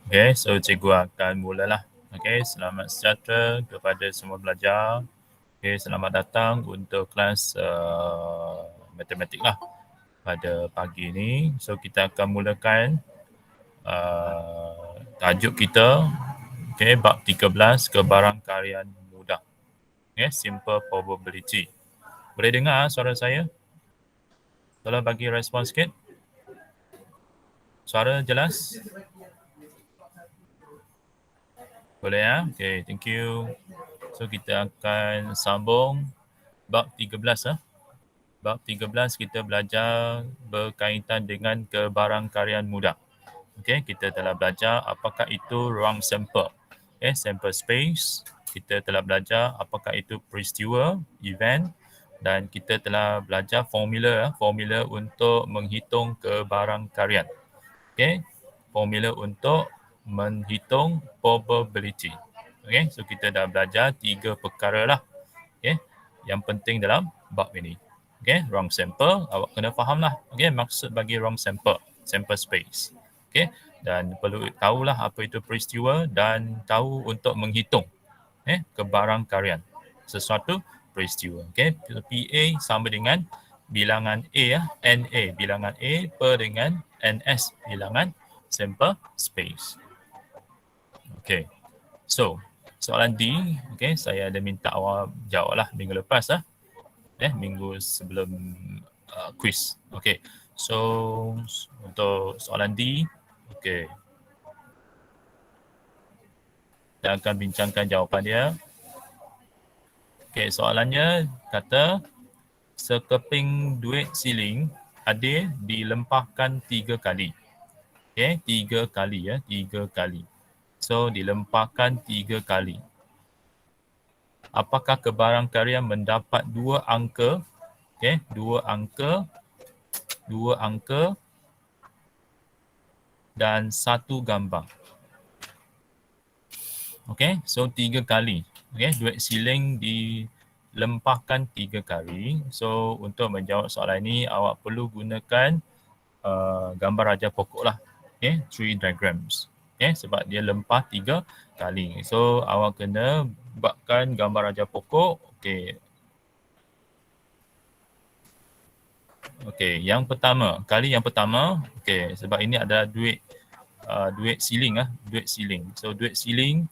Okay, so cikgu akan mulalah. Okay, selamat sejahtera kepada semua pelajar. Okay, selamat datang untuk kelas matematik lah pada pagi ini. So kita akan mulakan tajuk kita, okay, bab 13 kebarangkalian mudah. Okay, simple probability. Boleh dengar suara saya? Tolong bagi respon sikit. Suara jelas? Boleh ya? Okay, thank you. So kita akan sambung bab 13 Bab 13 kita belajar berkaitan dengan kebarangkalian mudah. Okey, kita telah belajar apakah itu ruang sampel. Sample space. Kita telah belajar apakah itu peristiwa, event, dan kita telah belajar formula untuk menghitung kebarangkalian. Okey, formula untuk menghitung probability. Okey, so kita dah belajar 3 perkara lah. Okey, yang penting dalam bab ini. Okey, ruang sampel awak kena fahamlah. Okey, maksud bagi ruang sampel, sample space. Okey, dan perlu tahulah apa itu peristiwa dan tahu untuk menghitung kebarangkalian sesuatu peristiwa. Okey, PA sama dengan bilangan A NA bilangan A per dengan NS bilangan sample space. Okey. So, soalan D, okey, saya ada minta awak jawablah minggu lepas minggu sebelum quiz. Okey. So, untuk soalan D, okey. Kita akan bincangkan jawapan dia. Okey, soalannya kata sekeping duit siling Adil dilempahkan 3 kali. Okey, 3 kali 3 kali. So, dilempahkan 3 kali. Apakah kebarangkalian mendapat 2 angka? Okey, 2 angka dan 1 gambar. Okey, so 3 kali. Okey, duit siling dilempahkan 3 kali. So, untuk menjawab soalan ini, awak perlu gunakan gambar raja pokok lah. Okey, tree diagrams. Okey, sebab dia lempah 3 kali. So, awak kena buatkan gambar raja pokok. Okey. Okey, yang pertama, okey, sebab ini adalah duit siling duit siling. So, duit siling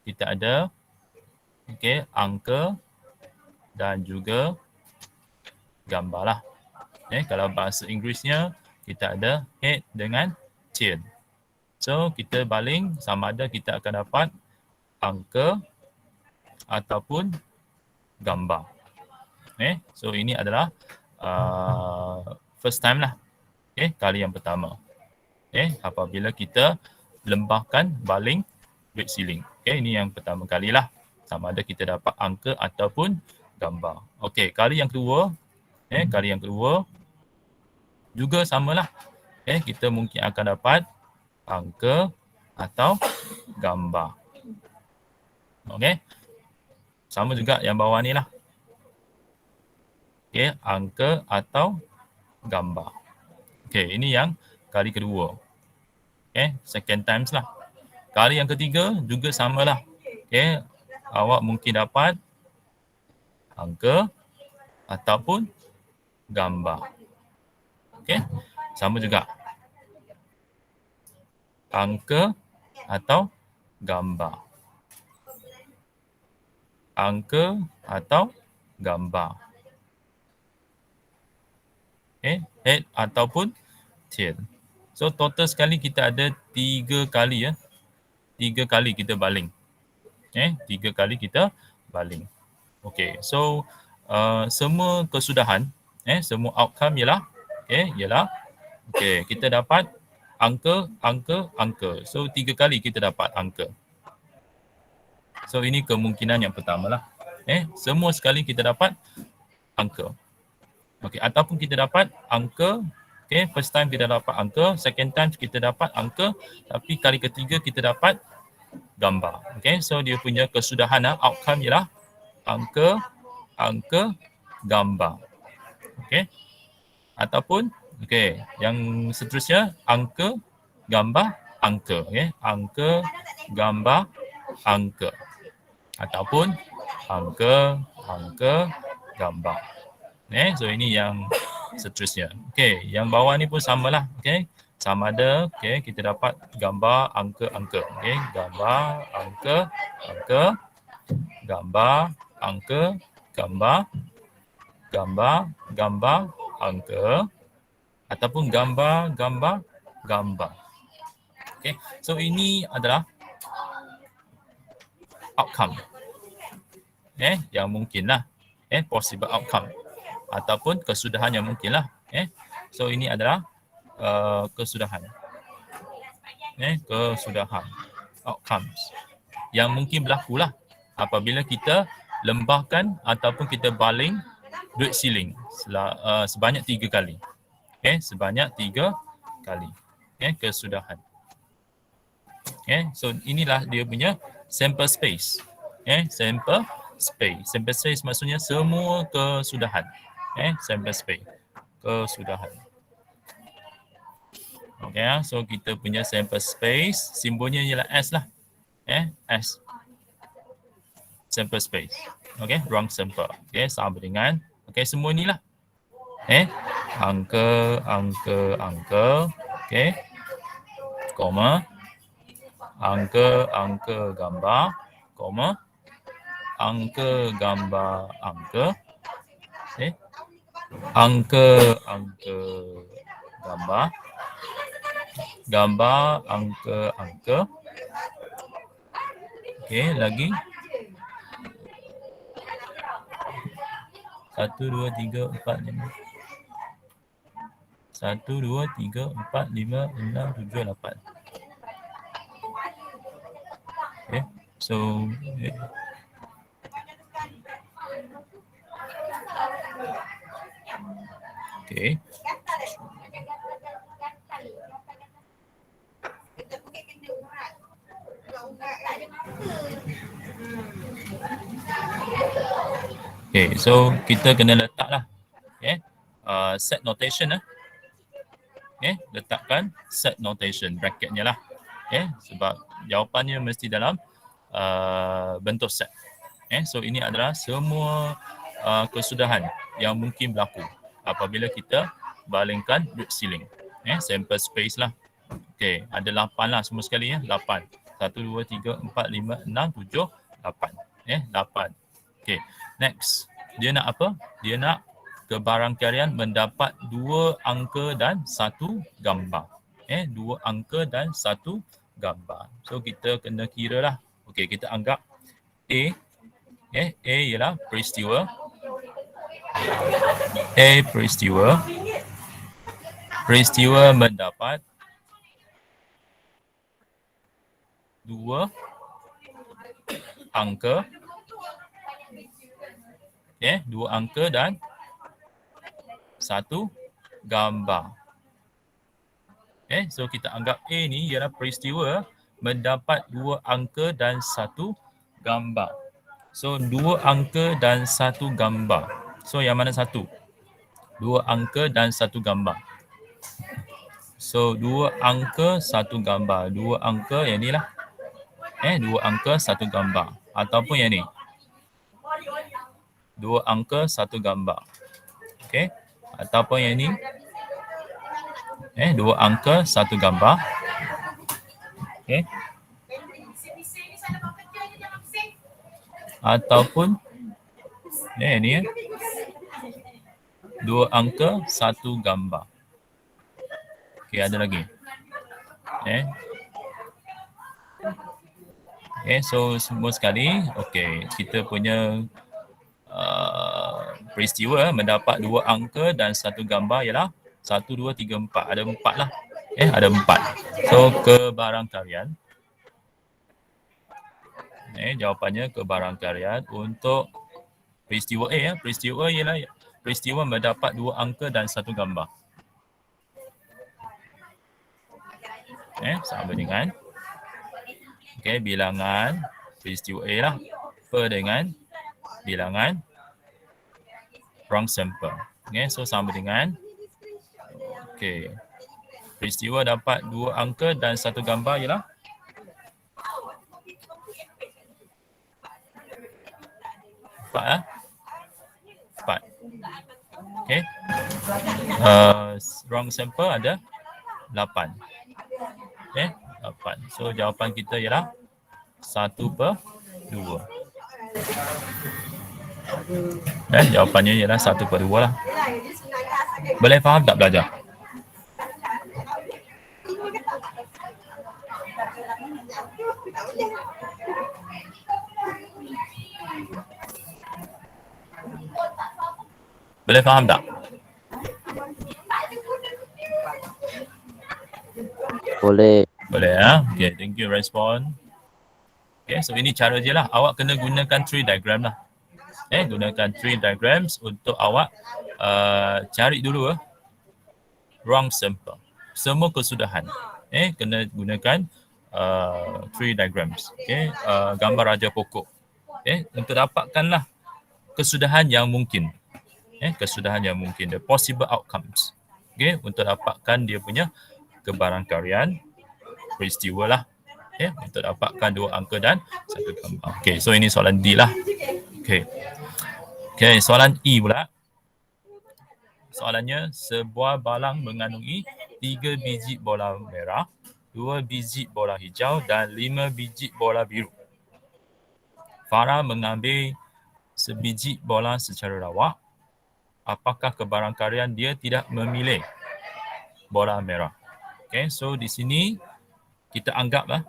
kita ada okey, angka dan juga gambar lah. Kalau bahasa Inggerisnya kita ada head dengan tail. So kita baling sama ada kita akan dapat angka ataupun gambar. So ini adalah first time lah. Kali yang pertama. Apabila kita lembahkan baling duit siling. Ini yang pertama kali lah. Sama ada kita dapat angka ataupun gambar. Okey, kali yang kedua, juga samalah. Kita mungkin akan dapat angka atau gambar. Okey. Sama juga yang bawah ni lah. Okey, angka atau gambar. Okey, ini yang kali kedua. Second times lah. Kali yang ketiga juga samalah. Awak mungkin dapat angka ataupun gambar. Okey, sama juga. Angka atau gambar. Angka atau gambar. Head ataupun tail. So total sekali kita ada 3 kali 3 kali kita baling. 3 kali kita baling. Okey, so semua kesudahan, semua outcome ialah kita dapat angka. So 3 kali kita dapat angka. So ini kemungkinan yang pertama lah. Semua sekali kita dapat angka. Okey, ataupun kita dapat angka, first time kita dapat angka, second time kita dapat angka, tapi kali ketiga kita dapat gambar. So dia punya kesudahan outcome ialah angka, gambar. Ataupun yang seterusnya angka, gambar, angka. Okay? Angka, gambar, angka. Ataupun angka, gambar. Okay? So ini yang seterusnya. Okay, yang bawah ni pun samalah. Okay? Sama ada, okay, kita dapat gambar angka-angka. Okay? Gambar, angka, gambar, angka, gambar, angka, ataupun gambar. Okay, so ini adalah outcome. Yang mungkin lah. Possible outcome. Ataupun kesudahan yang mungkin lah. So ini adalah kesudahan. Kesudahan. Outcomes. Yang mungkin berlaku lah apabila kita lembahkan ataupun kita baling duit siling sebanyak 3 kali. Sebanyak 3 kali. Kesudahan. So inilah dia punya sample space. Sample space. Sample space maksudnya semua kesudahan. Sample space. Kesudahan. Okay, so kita punya sample space, simbolnya ialah S lah. S. Sample space. Okay, ruang sampel. Okay, sama dengan, okay, semua ni lah. Angka. Okay. Koma. Angka, gambar. Koma. Angka, gambar, angka. Okay. Angka, gambar. Gambar, angka. Okay, lagi. 1, 2, 3, 4, 5. 1, 2, 3, 4, 5, 6, 7, 8. Okay, so okay. Okay, so kita kena letaklah set notation letakkan set notation bracketnya lah. Sebab jawapannya mesti dalam bentuk set. So ini adalah semua kesudahan yang mungkin berlaku apabila kita balingkan duit siling. Sample space lah. Okay, ada 8 lah semua sekali 8. 1, 2, 3, 4, 5, 6, 7, 8. 8. Okay, next. Dia nak apa? Dia nak kebarangkalian mendapat 2 angka dan 1 gambar. 2 angka dan 1 gambar. So kita kena kira lah. Okay, kita anggap A. A ialah peristiwa. Peristiwa mendapat 2 angka. 2 angka dan 1 gambar. So kita anggap A ni ialah peristiwa mendapat 2 angka dan 1 gambar. So 2 angka dan 1 gambar. So yang mana satu? 2 angka dan 1 gambar. So 2 angka 1 gambar. 2 angka yang ni lah. 2 angka 1 gambar. Ataupun yang ni. 2 angka 1 gambar. Okay. Ataupun yang ni. 2 angka 1 gambar. Okay. Ataupun ni 2 angka 1 gambar. Okay, ada lagi. So semua sekali. Okay, kita punya peristiwa mendapat 2 angka dan 1 gambar ialah 1, 2, 3, 4. Ada 4 lah. Ada 4. So kebarangkalian. Jawapannya kebarangkalian untuk peristiwa A. Peristiwa ialah peristiwa mendapat 2 angka dan 1 gambar. Sama dengan bilangan peristiwa A lah. Per dengan bilangan ruang sampel. So sama dengan Peristiwa dapat 2 angka dan 1 gambar ialah empat. 4. Okay. Wrong sample ada 8. Okay. 8. So jawapan kita ialah 1/2. Jawapannya ialah 1/2 lah. Boleh faham tak belajar? Boleh faham tak? Boleh. Boleh ya. Okay, thank you respon. Okay, so ini cara je lah. Awak kena gunakan tree diagram lah. Gunakan tree diagrams untuk awak cari dulu wrong sample. Semua kesudahan. Kena gunakan tree diagrams. Okay, gambar raja pokok. Untuk dapatkanlah kesudahan yang mungkin. Kesudahan yang mungkin, the possible outcomes. Okay, untuk dapatkan dia punya kebarangkalian peristiwa lah. Untuk dapatkan 2 angka dan 1 gambar. Okay, so ini soalan D lah. Okay, soalan E pula. Soalannya, sebuah balang mengandungi 3 biji bola merah, 2 biji bola hijau dan 5 biji bola biru. Farah mengambil sebiji bola secara rawak. Apakah kebarangkalian dia tidak memilih bola merah? Okay, so di sini kita anggaplah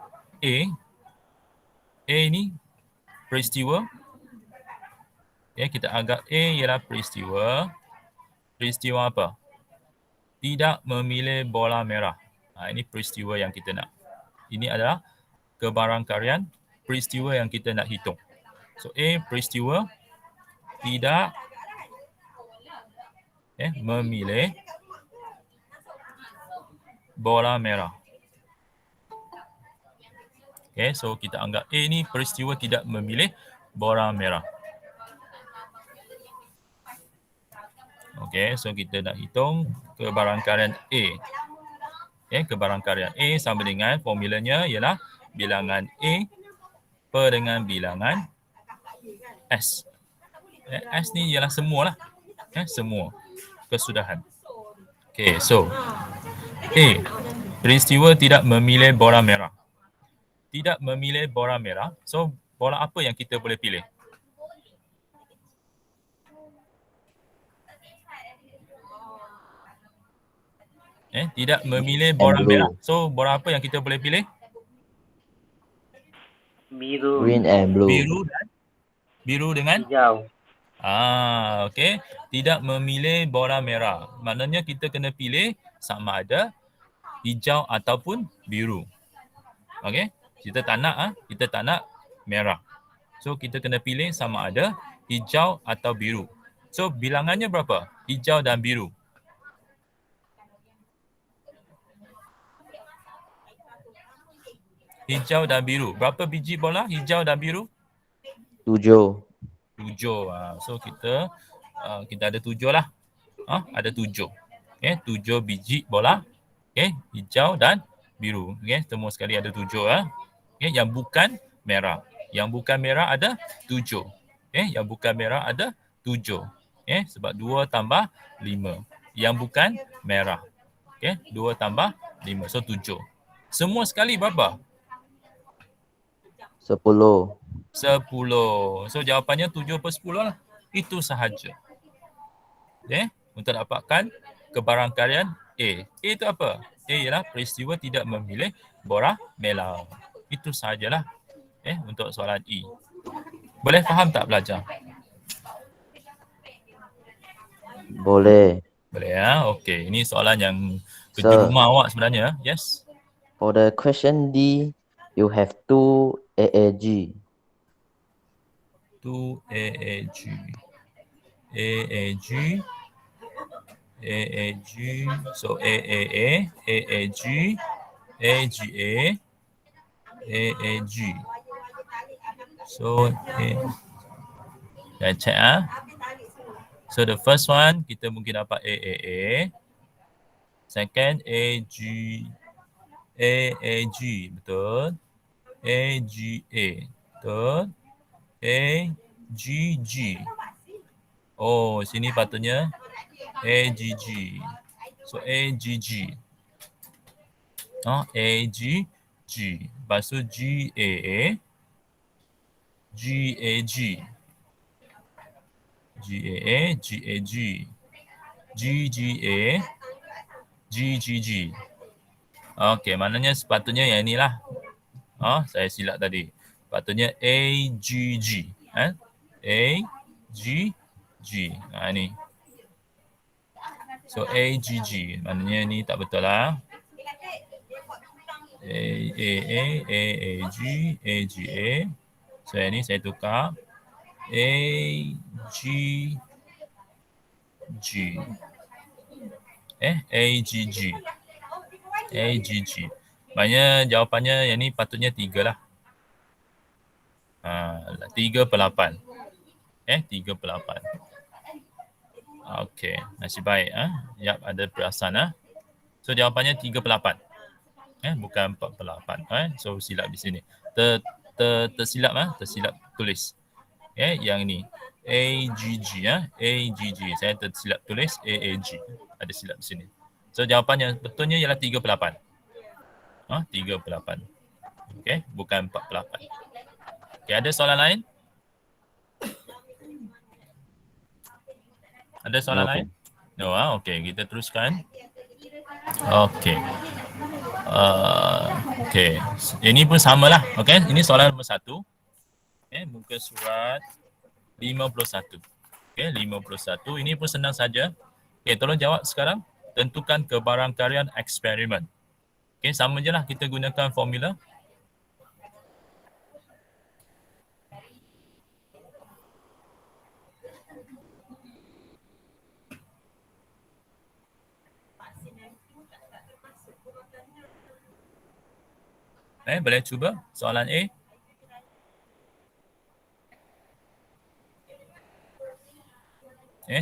A ni peristiwa. Kita anggap A ialah peristiwa. Peristiwa apa? Tidak memilih bola merah. Ini peristiwa yang kita nak. Ini adalah kebarangkalian peristiwa yang kita nak hitung. So A, peristiwa tidak memilih bola merah. Okay, so kita anggap A ni peristiwa tidak memilih bola merah. Okay, so kita nak hitung kebarangkalian A. Kebarangkalian A sama dengan formulanya ialah bilangan A per dengan bilangan S. S ni ialah semua lah. Semua kesudahan. Okay, so A, peristiwa tidak memilih bola merah. Tidak memilih bola merah. So, bola apa yang kita boleh pilih? Tidak memilih bola merah. So, bola apa yang kita boleh pilih? Biru. Green and blue. Biru dengan? Hijau. Okay. Tidak memilih bola merah. Maknanya kita kena pilih sama ada hijau ataupun biru. Okay. Kita tak nak merah. So kita kena pilih sama ada hijau atau biru. So bilangannya berapa? Hijau dan biru. Hijau dan biru. Berapa biji bola hijau dan biru? 7. 7. So kita ada 7 lah. Ada 7. 7 biji bola. Hijau dan biru. Semua sekali ada 7. Yang bukan merah. Yang bukan merah ada 7. Yang bukan merah ada 7. Sebab 2 tambah 5. Yang bukan merah. 2 tambah 5. So 7. Semua sekali berapa? 10. 10. So jawapannya 7/10 lah. Itu sahaja. Untuk dapatkan kebarangkalian A. A itu apa? A ialah peristiwa tidak memilih bola merah. Itu sahajalah untuk soalan E. Boleh faham tak belajar? Boleh. Boleh ya. Okey, ini soalan yang kerja rumah awak sebenarnya. Yes. For the question D, you have 2 AAG. 2 AAG. So AAA, AAG, AGA, AAG. So kita check So the first one kita mungkin dapat AAA. Second, AG, betul. AGA, betul. AGG. Oh, sini patutnya AGG. So AGG. Oh, AGG. Lepas tu GAA. GAG. GAA, GAG. GGA. GGG. Okey, maknanya sepatutnya yang inilah. Oh, saya silap tadi. Patutnya AGG. AGG. Ni. So AGG. Maknanya ni tak betul lah. AAG, AGA. So yang ni saya tukar. AGG. AGG. AGG. Maknanya jawapannya yang ni patutnya 3 lah. 3/8. 3/8. Okey, nasib baik. Yap, ada perasan. So jawapannya 3/8. Bukan 4/8. So silap di sini. Tersilap tersilap tulis. Yang ni AGG. AGG. Saya tersilap tulis AAG. Ada silap di sini. So jawapannya betulnya ialah 3/8. 3/8. Okey, bukan 4/8. Okey, ada soalan lain? Ada soalan lain? No, okey, kita teruskan. Okey. Okey. Ini pun samalah. Okey, ini soalan nombor 1. Muka surat 51. Okey, 51. Ini pun senang saja. Okey, tolong jawab sekarang. Tentukan kebarangkalian eksperimen. Okey, sama je lah kita gunakan formula. Boleh cuba soalan A.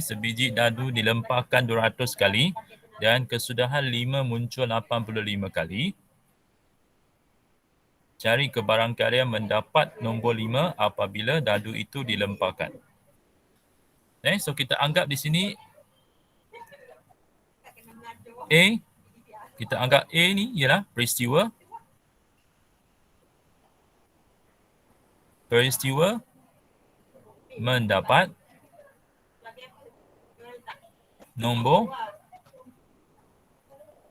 Sebiji dadu dilempahkan 200 kali dan kesudahan 5 muncul 85 kali. Cari kebarangkalian mendapat nombor 5 apabila dadu itu dilempahkan. So kita anggap di sini A, kita anggap A ni ialah peristiwa mendapat nombor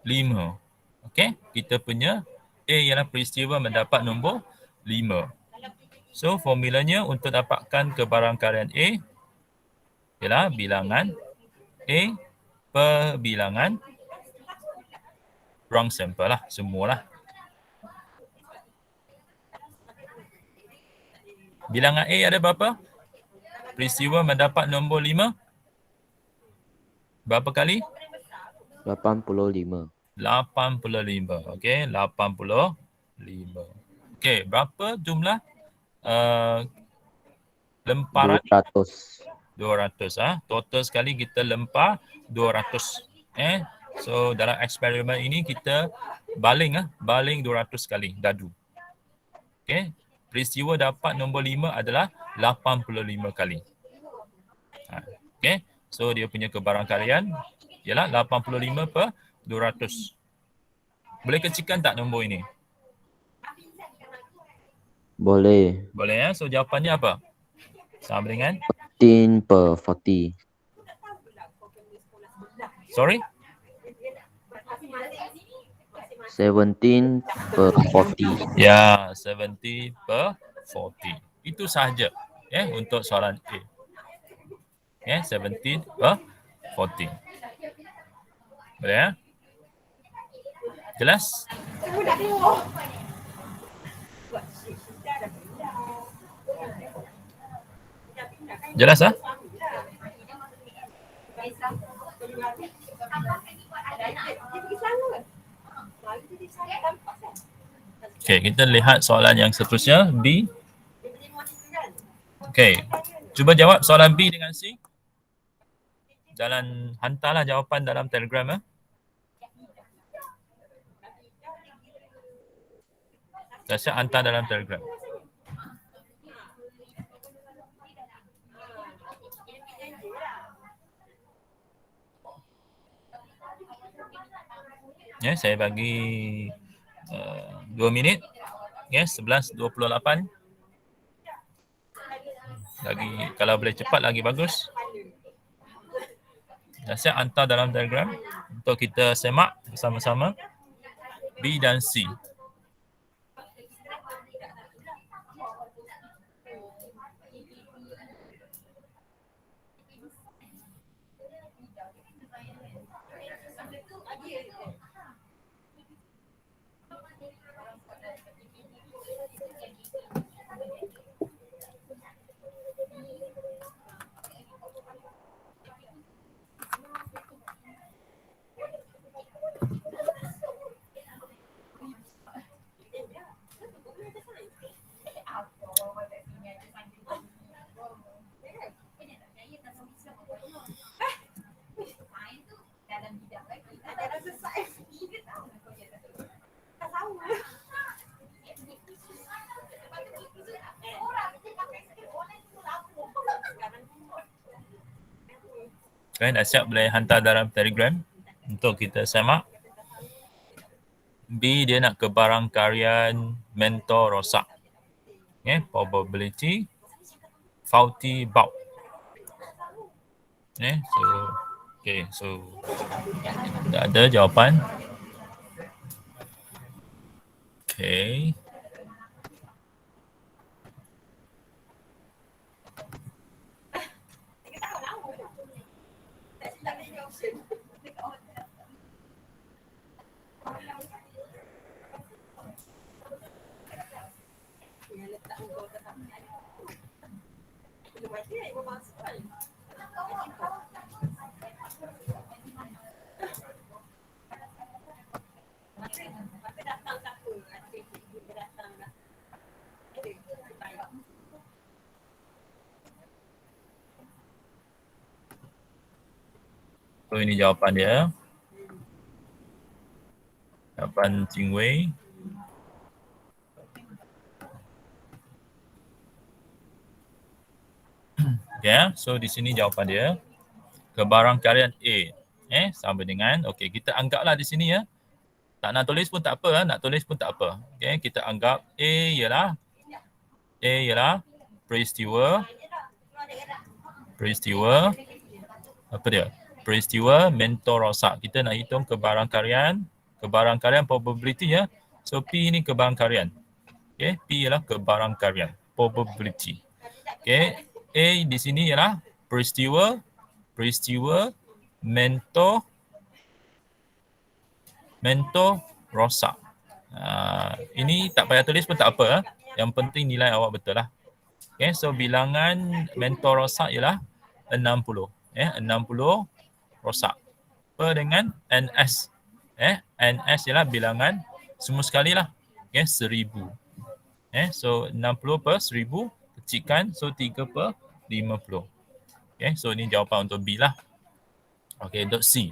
5. Okey, kita punya A ialah peristiwa mendapat nombor 5. So formulanya untuk dapatkan kebarangkalian A ialah bilangan A per bilangan wrong sample lah, semualah. Bilangan A ada berapa? Peristiwa mendapat nombor 5. Berapa kali? 85. 85. Okey, 85. Okey, berapa jumlah lemparan? 200. Total sekali kita lempar 200. So dalam eksperimen ini kita baling 200 kali dadu. Okey, peristiwa dapat nombor 5 adalah 85 kali. Okey, so dia punya kebarangkalian ialah 85 per 200. Boleh kecilkan tak nombor ini? Boleh. Boleh So jawapannya apa? Sama dengan 15 per 40. Sorry? 17 per 40. Ya, 70 per 40. Itu sahaja untuk soalan A. 17 per 40. Boleh Jelas? Jelas Okey, kita lihat soalan yang seterusnya, B. Okey, cuba jawab soalan B dengan C. Hantarlah jawapan dalam Telegram. Dahsyat hantar dalam Telegram. Ya, saya bagi 2 minit. Ya, 11:28. Lagi kalau boleh cepat lagi bagus. Dahsyat hantar dalam Telegram untuk kita semak bersama-sama B dan C. Okay, dahsyat boleh hantar dalam Telegram untuk kita semak. B dia nak ke barang karyaan mentor rosak. Okay, probability faulty bulb. So dah ada jawapan. Okay. So ini jawapan dia. Jawapan Jing Wei. Ya, so di sini jawapan dia. Kebarang karyaan A. Sama dengan, okey, kita anggaplah di sini ya. Tak nak tulis pun tak apa, nak tulis pun tak apa. Okey, kita anggap A ialah peristiwa apa dia? Peristiwa mentor rosak. Kita nak hitung kebarang karyaan probability ya. So P ni kebarang karyaan. Okey, P ialah kebarang karyaan probability. Okey, A di sini ialah peristiwa mentor rosak. Ini tak payah tulis pun tak apa. Yang penting nilai awak betul lah. Okay, so bilangan mentor rosak ialah 60. 60 rosak. Per dengan NS. NS ialah bilangan semua sekali lah. Okay, 1000. So 60 per 1000 kecilkan. So 3 per 50. Okay, so ini jawapan untuk B lah. Okay, dot C.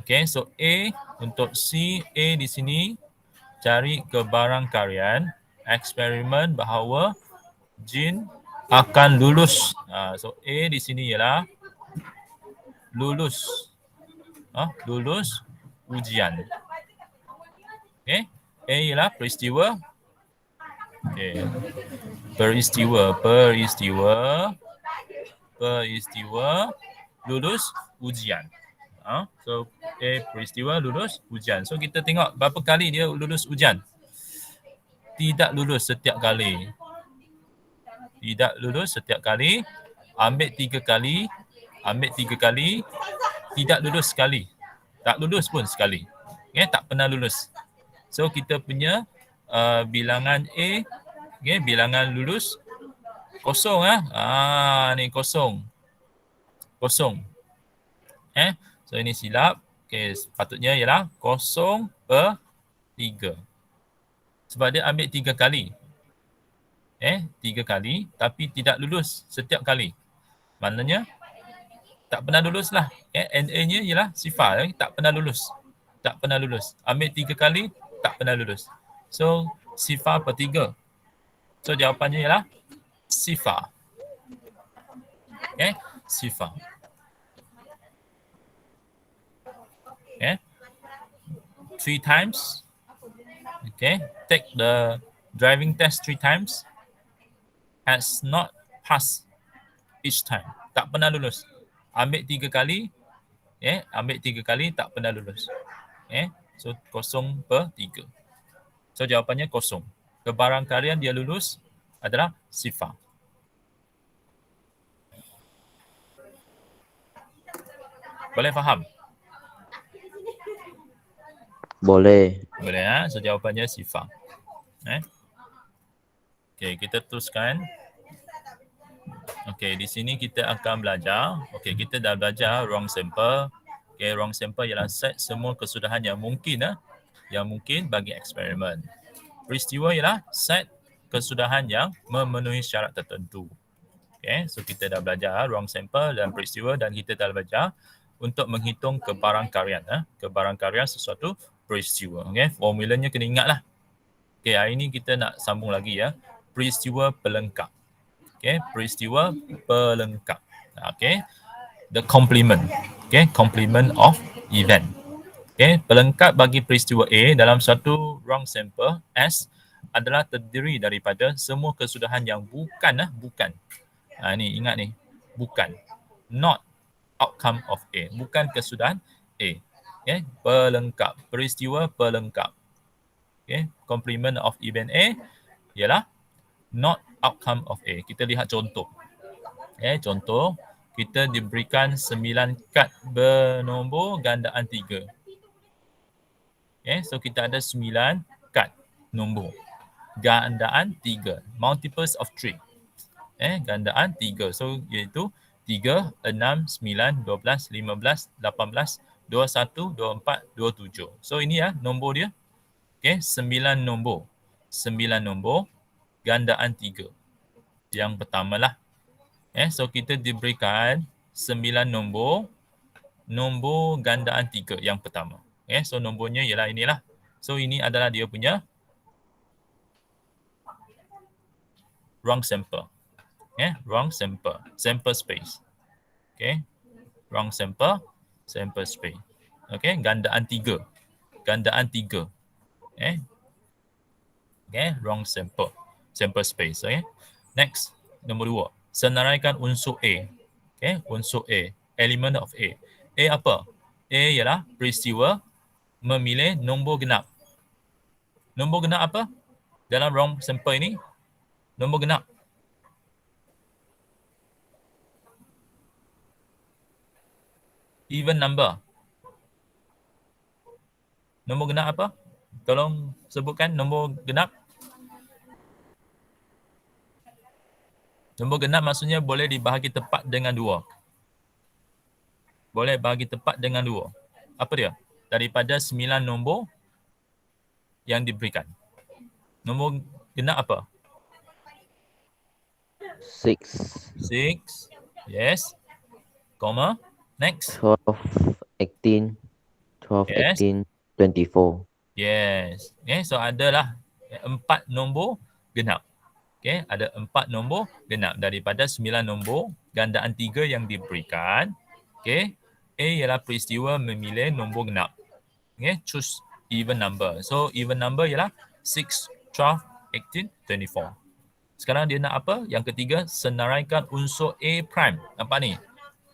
Okay, so A untuk C, A di sini cari kebarang karyaan eksperimen bahawa jin akan lulus. So A di sini ialah lulus ujian. Okay, A ialah peristiwa. Okay, peristiwa lulus ujian. So peristiwa lulus ujian. So kita tengok berapa kali dia lulus ujian. Tidak lulus setiap kali. Ambil 3 kali. Tidak lulus sekali. Tak lulus pun sekali. Tak pernah lulus. So kita punya bilangan A, bilangan lulus kosong. Ni kosong. So ini silap. Sepatutnya ialah 0/3. Sebab dia ambil 3 kali. 3 kali tapi tidak lulus setiap kali. Maknanya tak pernah lulus lah. NA-nya ialah sifar. Tak pernah lulus. Ambil 3 kali, tak pernah lulus. So Sifar per 3. So jawapannya ialah sifar. Okay, sifar. Okay, 3 times. Okay, take the driving test 3 times. Has not passed each time. Tak pernah lulus. Ambil 3 kali. Ambil 3 kali tak pernah lulus. So 0 per 3. So jawapannya 0. Kebarangkalian dia lulus adalah sifar. Boleh faham? Boleh. Boleh ya. So jawapannya sifar. Okay, kita teruskan. Okay, di sini kita akan belajar. Okay, kita dah belajar wrong sample. Okay, wrong sample ialah set semua kesudahan yang mungkin bagi eksperimen. Peristiwa ialah set kesudahan yang memenuhi syarat tertentu. Okay, so kita dah belajar wrong sample dan peristiwa dan kita dah belajar untuk menghitung kebarangkalian. Kebarangkalian sesuatu peristiwa. Okay, formulanya kena ingatlah. Okay, hari ini kita nak sambung lagi ya. Peristiwa pelengkap. Okay, peristiwa pelengkap. Okay, the complement. Okay, complement of event. Okay, pelengkap bagi peristiwa A dalam satu wrong sample S adalah terdiri daripada semua kesudahan yang bukan. Ni ingat ni, bukan. Not outcome of A. Bukan kesudahan A. Okay, pelengkap. Peristiwa pelengkap. Okay, complement of event A ialah not outcome of A. Kita lihat contoh. Contoh, kita diberikan 9 kad bernombor gandaan 3. So kita ada 9 kad nombor gandaan 3. Multiples of 3. Gandaan 3. So iaitu 3, 6, 9, 12, 15, 18, 21, 24, 27. So ini ya nombor dia. 9 nombor. 9 nombor gandaan 3. Yang pertama lah. So kita diberikan 9 nombor gandaan 3 yang pertama. So nombornya ialah inilah. So ini adalah dia punya wrong sample. Wrong sample. Sample space. Wrong sample. Sample space. Gandaan 3. Gandaan 3. Wrong sample. Sample space. Next, nombor 2. Senaraikan unsur A. Unsur A. Element of A. A apa? A ialah peristiwa memilih nombor genap. Nombor genap apa? Dalam wrong sample ini, nombor genap. Even number. Nombor genap apa? Tolong sebutkan nombor genap. Nombor genap maksudnya boleh dibahagi tepat dengan 2. Boleh bahagi tepat dengan 2. Apa dia? Daripada 9 nombor yang diberikan. Nombor genap apa? 6. 6. Yes. Comma. Next. 12, 18, 12, Yes. 18, 24. Yes. So adalah 4 nombor genap. Ada 4 nombor genap daripada 9 nombor gandaan 3 yang diberikan. A ialah peristiwa memilih nombor genap. Choose even number. So even number ialah 6, 12, 18, 24. Sekarang dia nak apa? Yang ketiga, senaraikan unsur A prime. Nampak ni?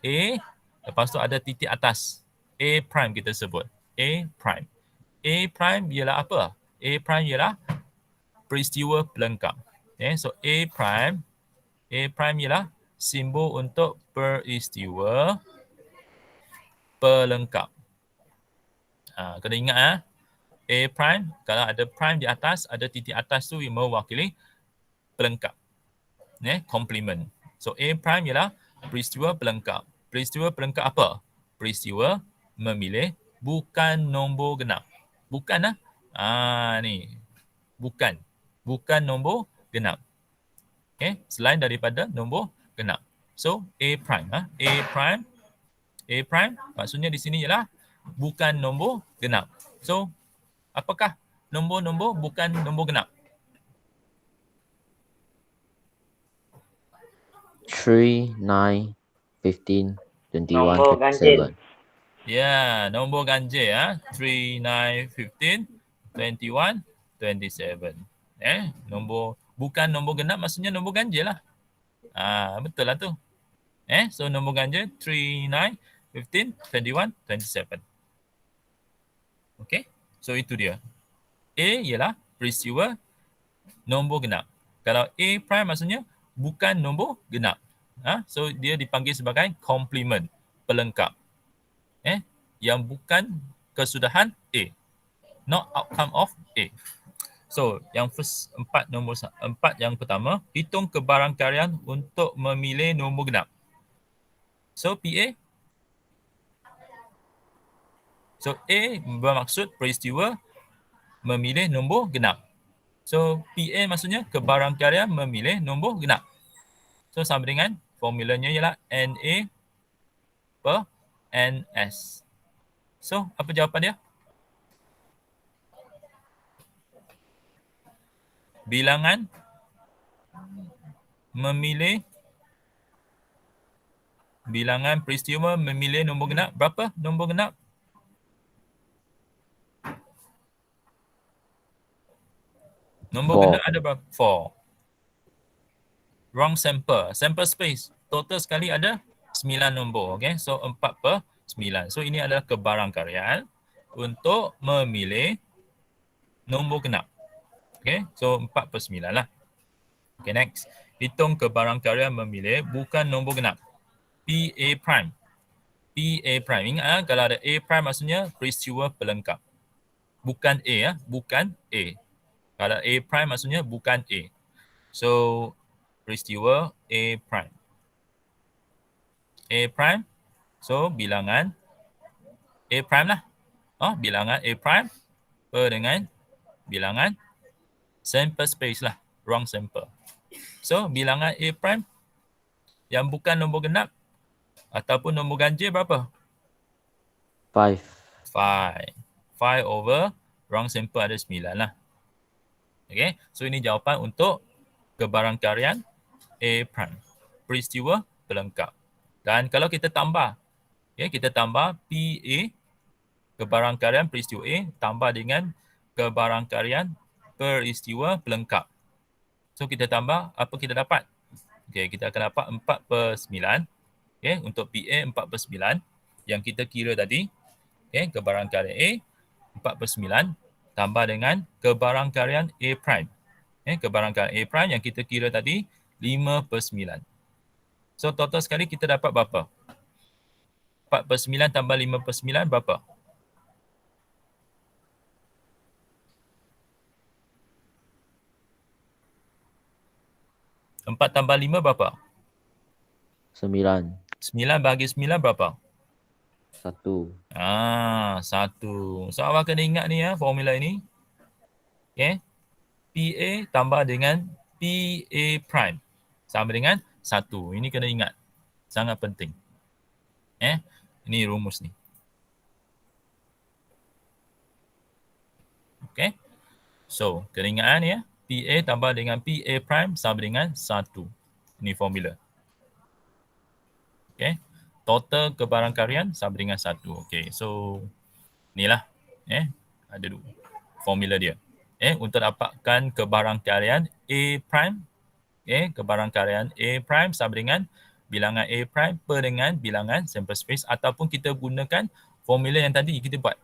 A, lepas tu ada titik atas. A prime kita sebut. A prime. A prime ialah apa? A prime ialah peristiwa pelengkap. So A prime ialah simbol untuk peristiwa pelengkap. Kena ingat A prime, kalau ada prime di atas, ada titik atas tu yang mewakili pelengkap. Complement. So A prime ialah peristiwa pelengkap. Peristiwa pelengkap apa? Peristiwa memilih bukan nombor genap. Bukan ni. Bukan. Bukan nombor genap. Selain daripada nombor genap. So A prime. A prime maksudnya di sini ialah bukan nombor genap. So apakah nombor-nombor bukan nombor genap? 3, 9, 15, 21, Nombor ganjil. 27. Ya, nombor ganjil ya. 3, 9, 15, 21, 27. Nombor bukan nombor genap maksudnya nombor ganjil lah. Betul lah tu. So nombor ganjil 3, 9, 15, 21, 27. Okay, so itu dia. A ialah peristiwa nombor genap. Kalau A prime maksudnya bukan nombor genap. So dia dipanggil sebagai komplement, pelengkap. Yang bukan kesudahan A. Not outcome of A. So, yang first empat yang pertama, hitung kebarangkalian untuk memilih nombor genap. So, PA. So, A bermaksud peristiwa memilih nombor genap. So, PA maksudnya kebarangkalian memilih nombor genap. So, sama dengan formulanya ialah NA per NS. So, apa jawapan dia? Bilangan peristiwa memilih nombor genap. Berapa nombor genap? Nombor genap ada berapa? 4. Wrong sample. Sample space. Total sekali ada 9 nombor. Okay? So 4 per 9. So ini adalah kebarangkalian untuk memilih nombor genap. Okay? So 4 per 9 lah. Okay, next. Hitung kebarangkalian memilih bukan nombor genap. PA prime. PA prime. Ingat kalau ada A prime maksudnya peristiwa pelengkap. Bukan A. Bukan A. Kalau A prime maksudnya bukan A. So peristiwa A prime. A prime. So bilangan A prime lah. Bilangan A prime per dengan bilangan sample space lah. Wrong sample. So bilangan A prime yang bukan nombor genap ataupun nombor ganjil berapa? 5. 5 over wrong sample ada 9 lah. Okay. So ini jawapan untuk kebarangkalian A prime. Peristiwa pelengkap. Dan kalau kita tambah, kita tambah PA, kebarangkalian peristiwa A, tambah dengan kebarangkalian peristiwa pelengkap. So kita tambah, apa kita dapat? Okay, kita akan dapat 4 per 9. Okay, untuk PA 4 per 9 yang kita kira tadi. Okay, kebarangkalian A 4 per 9 tambah dengan kebarangkalian A prime. Kebarangkalian A prime yang kita kira tadi 5 per 9. So total sekali kita dapat berapa? 4 per 9 tambah 5 per 9 berapa? 4 tambah 5 berapa? 9. 9 bagi 9 berapa? 1. 1. So awak kena ingat ni formula ini. Okay. PA tambah dengan PA prime sama dengan 1. Ini kena ingat. Sangat penting. Ini rumus ni. Okay. So, kena ingat PA tambah dengan PA prime sama dengan 1. Ini formula. Okay. Total kebarangkalian sama dengan 1. Okay. So, inilah. Ada dua formula dia. Untuk dapatkan kebarangkalian A prime. Kebarangkalian A prime sama dengan bilangan A prime per dengan bilangan sample space ataupun kita gunakan formula yang tadi kita buat.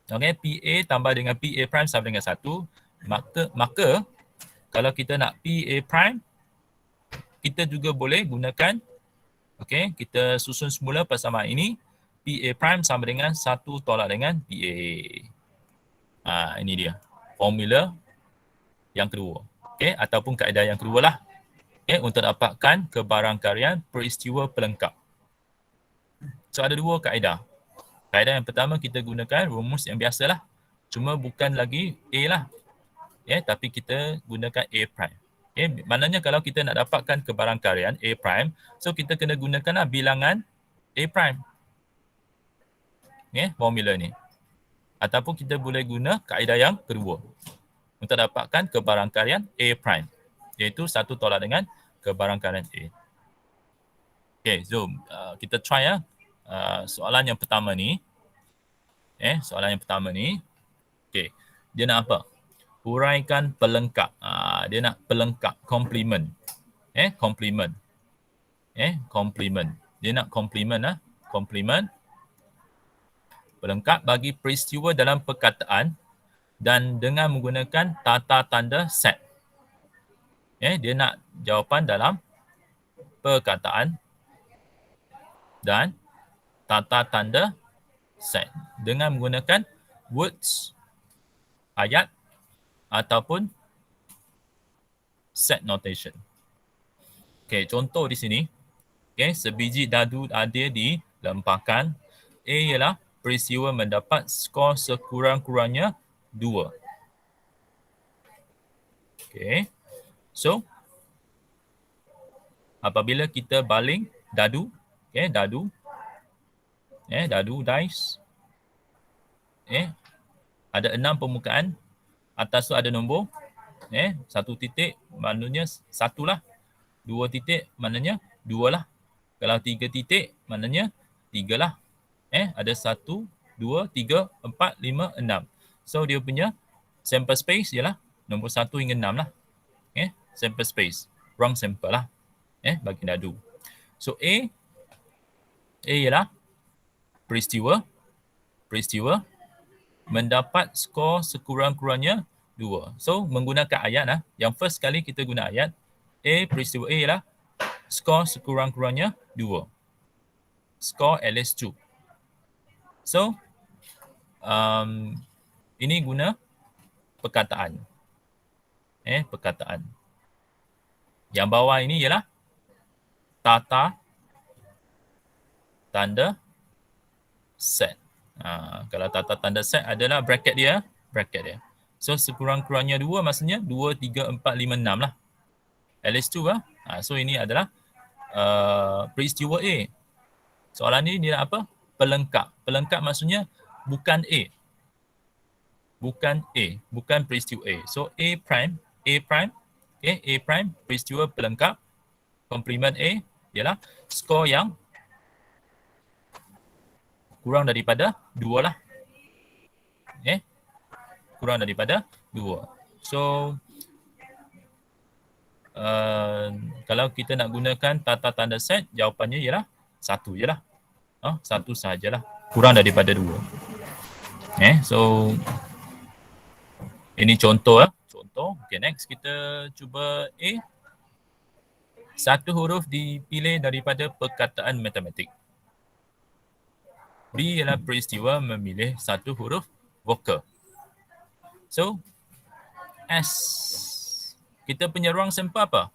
Okay, PA tambah dengan PA prime sama dengan 1. Maka kalau kita nak PA prime, kita juga boleh gunakan, kita susun semula persamaan ini. PA prime sama dengan 1 tolak dengan PA. Ini dia formula yang kedua. Ataupun kaedah yang kedua lah. Untuk dapatkan kebarangkalian peristiwa pelengkap. So ada dua kaedah. Kaedah yang pertama kita gunakan rumus yang biasalah. Cuma bukan lagi A lah. Tapi kita gunakan A prime. Maknanya kalau kita nak dapatkan kebarangkalian A prime, so kita kena gunakanlah bilangan A prime. Formula ni. Ataupun kita boleh guna kaedah yang kedua untuk dapatkan kebarangkalian A prime, iaitu 1 tolak dengan kebarangkalian A. Okay, Zoom. Kita try ya. Soalan yang pertama ni. Soalan yang pertama ni. Okay, dia nak apa? Huraikan pelengkap. Dia nak pelengkap, complement. Complement. Complement. Dia nak complement complement. Pelengkap bagi peristiwa dalam perkataan dan dengan menggunakan tata tanda set. Dia nak jawapan dalam perkataan dan tata tanda set dengan menggunakan words, ayat ataupun set notation. Okay, contoh di sini. Okay, sebiji dadu ada dilempahkan. A ialah peristiwa mendapat skor sekurang-kurangnya 2. Okay, so apabila kita baling dadu, dadu, dice, ada 6 permukaan, atas tu ada nombor, 1 titik maknanya 1 lah, 2 titik maknanya 2 lah, kalau 3 titik maknanya 3 lah, ada 1, 2, 3, 4, 5, 6. So dia punya sample space ialah nombor 1 hingga 6 lah. Sample space, wrong sample lah. Bagi dadu. So A ialah peristiwa mendapat skor sekurang-kurangnya 2. So menggunakan ayat yang first kali kita guna ayat. Peristiwa A ialah skor sekurang-kurangnya 2. Skor at least 2. So ini guna perkataan. Perkataan. Yang bawah ini ialah tata tanda set. Kalau tata tanda set adalah bracket dia. So sekurang-kurangnya 2 maksudnya 2, 3, 4, 5, 6 lah. At least 2 lah. So ini adalah peristiwa A. Soalan ni dia apa? Pelengkap. Pelengkap maksudnya bukan A. Bukan peristiwa A. So A prime, A prime peristiwa pelengkap. Komplement A ialah skor yang kurang daripada 2 lah. Kurang daripada 2. So kalau kita nak gunakan tata tanda set, jawapannya ialah 1 je lah. 1 sahajalah. Kurang daripada 2. So ini contoh. Okay, next kita cuba A. 1 huruf dipilih daripada perkataan matematik. B ialah peristiwa memilih 1 huruf vokal. So S. Kita punya wrong sample apa?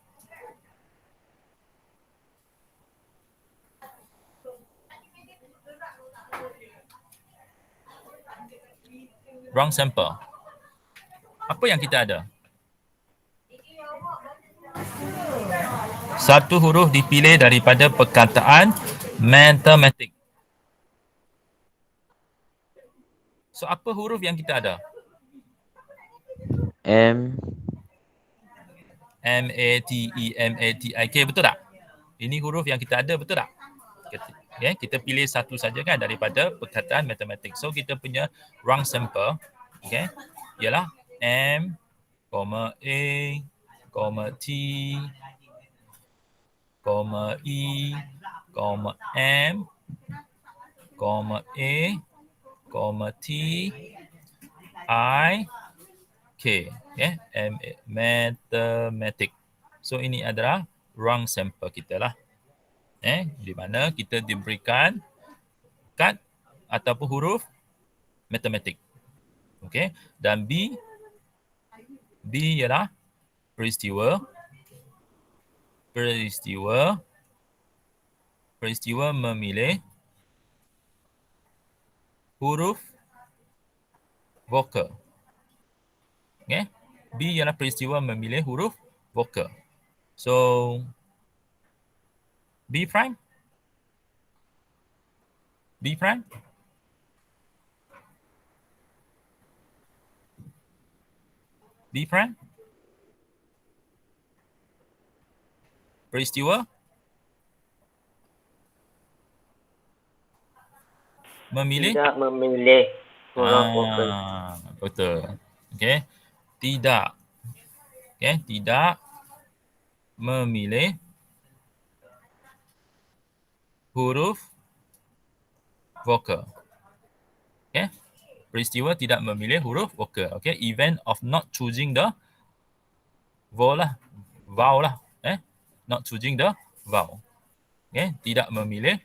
Wrong sample. Apa yang kita ada? 1 huruf dipilih daripada perkataan matematik. So apa huruf yang kita ada? M, M-A-T-E-M-A-T-I-K, betul tak? Ini huruf yang kita ada, betul tak? Kita pilih satu saja kan daripada perkataan matematik. So kita punya wrong sample ialah M, A, T, E, M, A, T, I, K. Matematik. So ini adalah wrong sample kita lah. Di mana kita diberikan kad ataupun huruf matematik. Okey, dan B ialah peristiwa memilih huruf vokal. B ialah peristiwa memilih huruf vokal. So B prime. Peristiwa Memilih? Tidak memilih huruf vokal. Betul. Okey. Tidak. Okey, tidak memilih huruf vokal. Okey. Peristiwa tidak memilih huruf vokal. Okey, event of not choosing the vowel lah. Not choosing the vowel. Okey, tidak memilih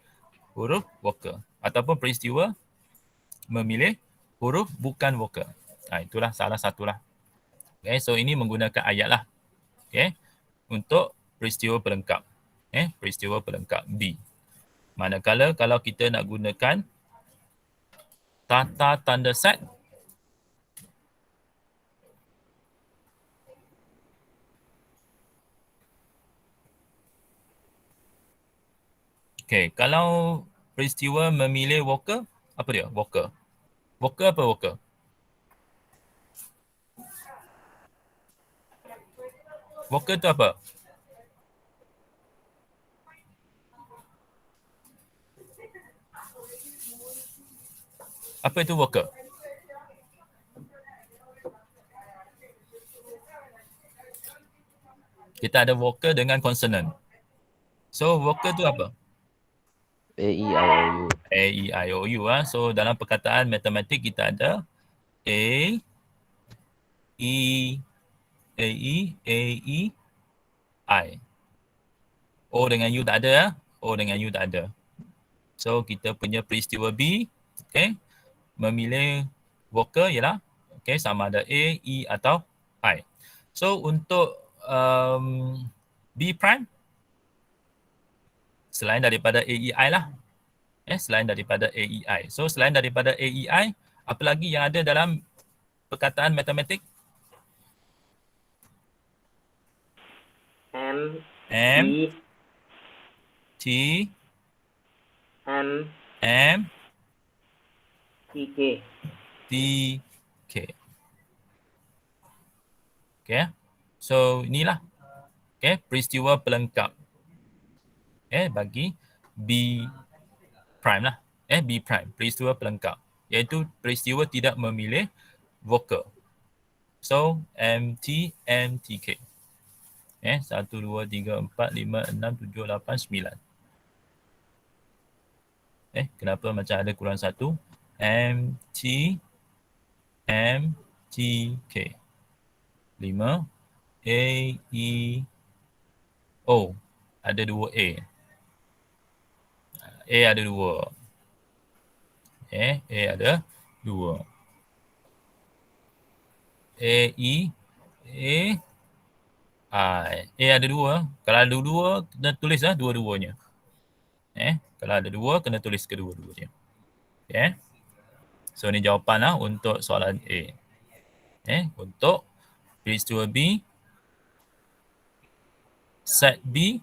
huruf vokal ataupun peristiwa memilih huruf bukan vokal. Itulah salah satulah. Okay, so ini menggunakan ayat lah. Okay, untuk peristiwa pelengkap. Peristiwa pelengkap B. Manakala kalau kita nak gunakan tata tanda set, okay, kalau peristiwa memilih vokal, apa dia? Vokal. Vokal apa vokal? Vokal tu apa? Apa itu vokal? Kita ada vokal dengan konsonan. So vokal tu apa? A, E, I, O, U. A, E, I, O, U. So dalam perkataan matematik kita ada A, E, I. O dengan U tak ada. O dengan U tak ada. So kita punya peristiwa B, okay, memilih vokal ialah okay, sama ada A, E atau I. So untuk B prime, selain daripada A, E, I lah. Selain daripada A, E, I. So selain daripada A, E, I, apa lagi yang ada dalam perkataan matematik? M, M, T, M, T, K. T, K. Okay. So inilah okay, peristiwa pelengkap bagi B prime lah. B prime, peristiwa pelengkap. Iaitu peristiwa tidak memilih vokal. So MT, MTK. 1, 2, 3, 4, 5, 6, 7, 8, 9. Kenapa macam ada kurang satu? MT, MTK. 5. A, E, O. Ada 2 A. A ada 2. A ada 2. A, E, A, I. A ada 2. Kalau ada 2, kena tulis lah dua-duanya. Kalau ada 2, kena tulis kedua-duanya. Okay. So, ni jawapan lah untuk soalan A. Untuk peristiwa B, set B,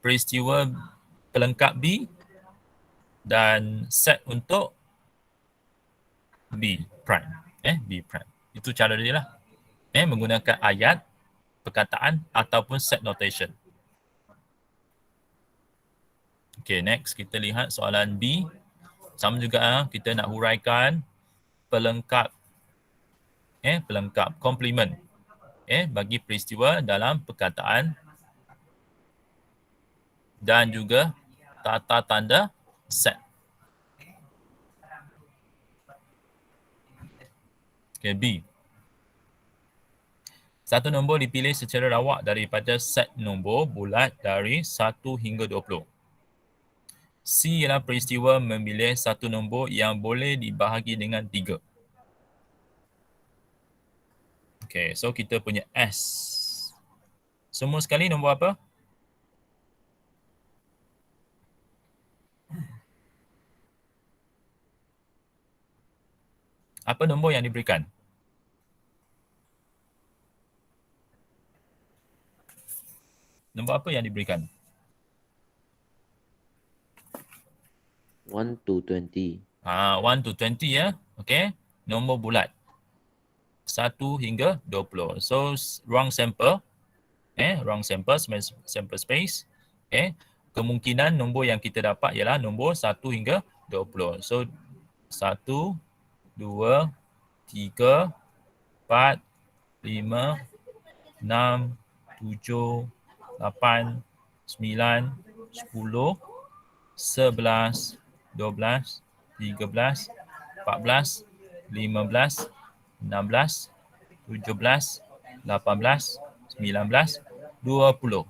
peristiwa pelengkap B, dan set untuk B prime. B prime. Itu cara dia lah. Menggunakan ayat, perkataan ataupun set notation. Okay, next kita lihat soalan B. Sama juga kita nak huraikan pelengkap. Pelengkap, komplement. Bagi peristiwa dalam perkataan dan juga tata tanda set. Okay, B. Satu nombor dipilih secara rawak daripada set nombor bulat dari 1 hingga 20. C ialah peristiwa memilih satu nombor yang boleh dibahagi dengan 3. Okay, so kita punya S. Semua sekali nombor apa? Apa nombor yang diberikan? Nombor apa yang diberikan? 1 to 20. 1 to 20 ya. Okay. Nombor bulat. 1 hingga 20. So, ruang sampel. Ruang sampel, sample space. Kemungkinan nombor yang kita dapat ialah nombor 1 hingga 20. So 1, 2, 3, 4, 5, 6, 7, 8, 9, 10, 11, 12, 13, 14, 15, 16, 17, 18, 19, 20.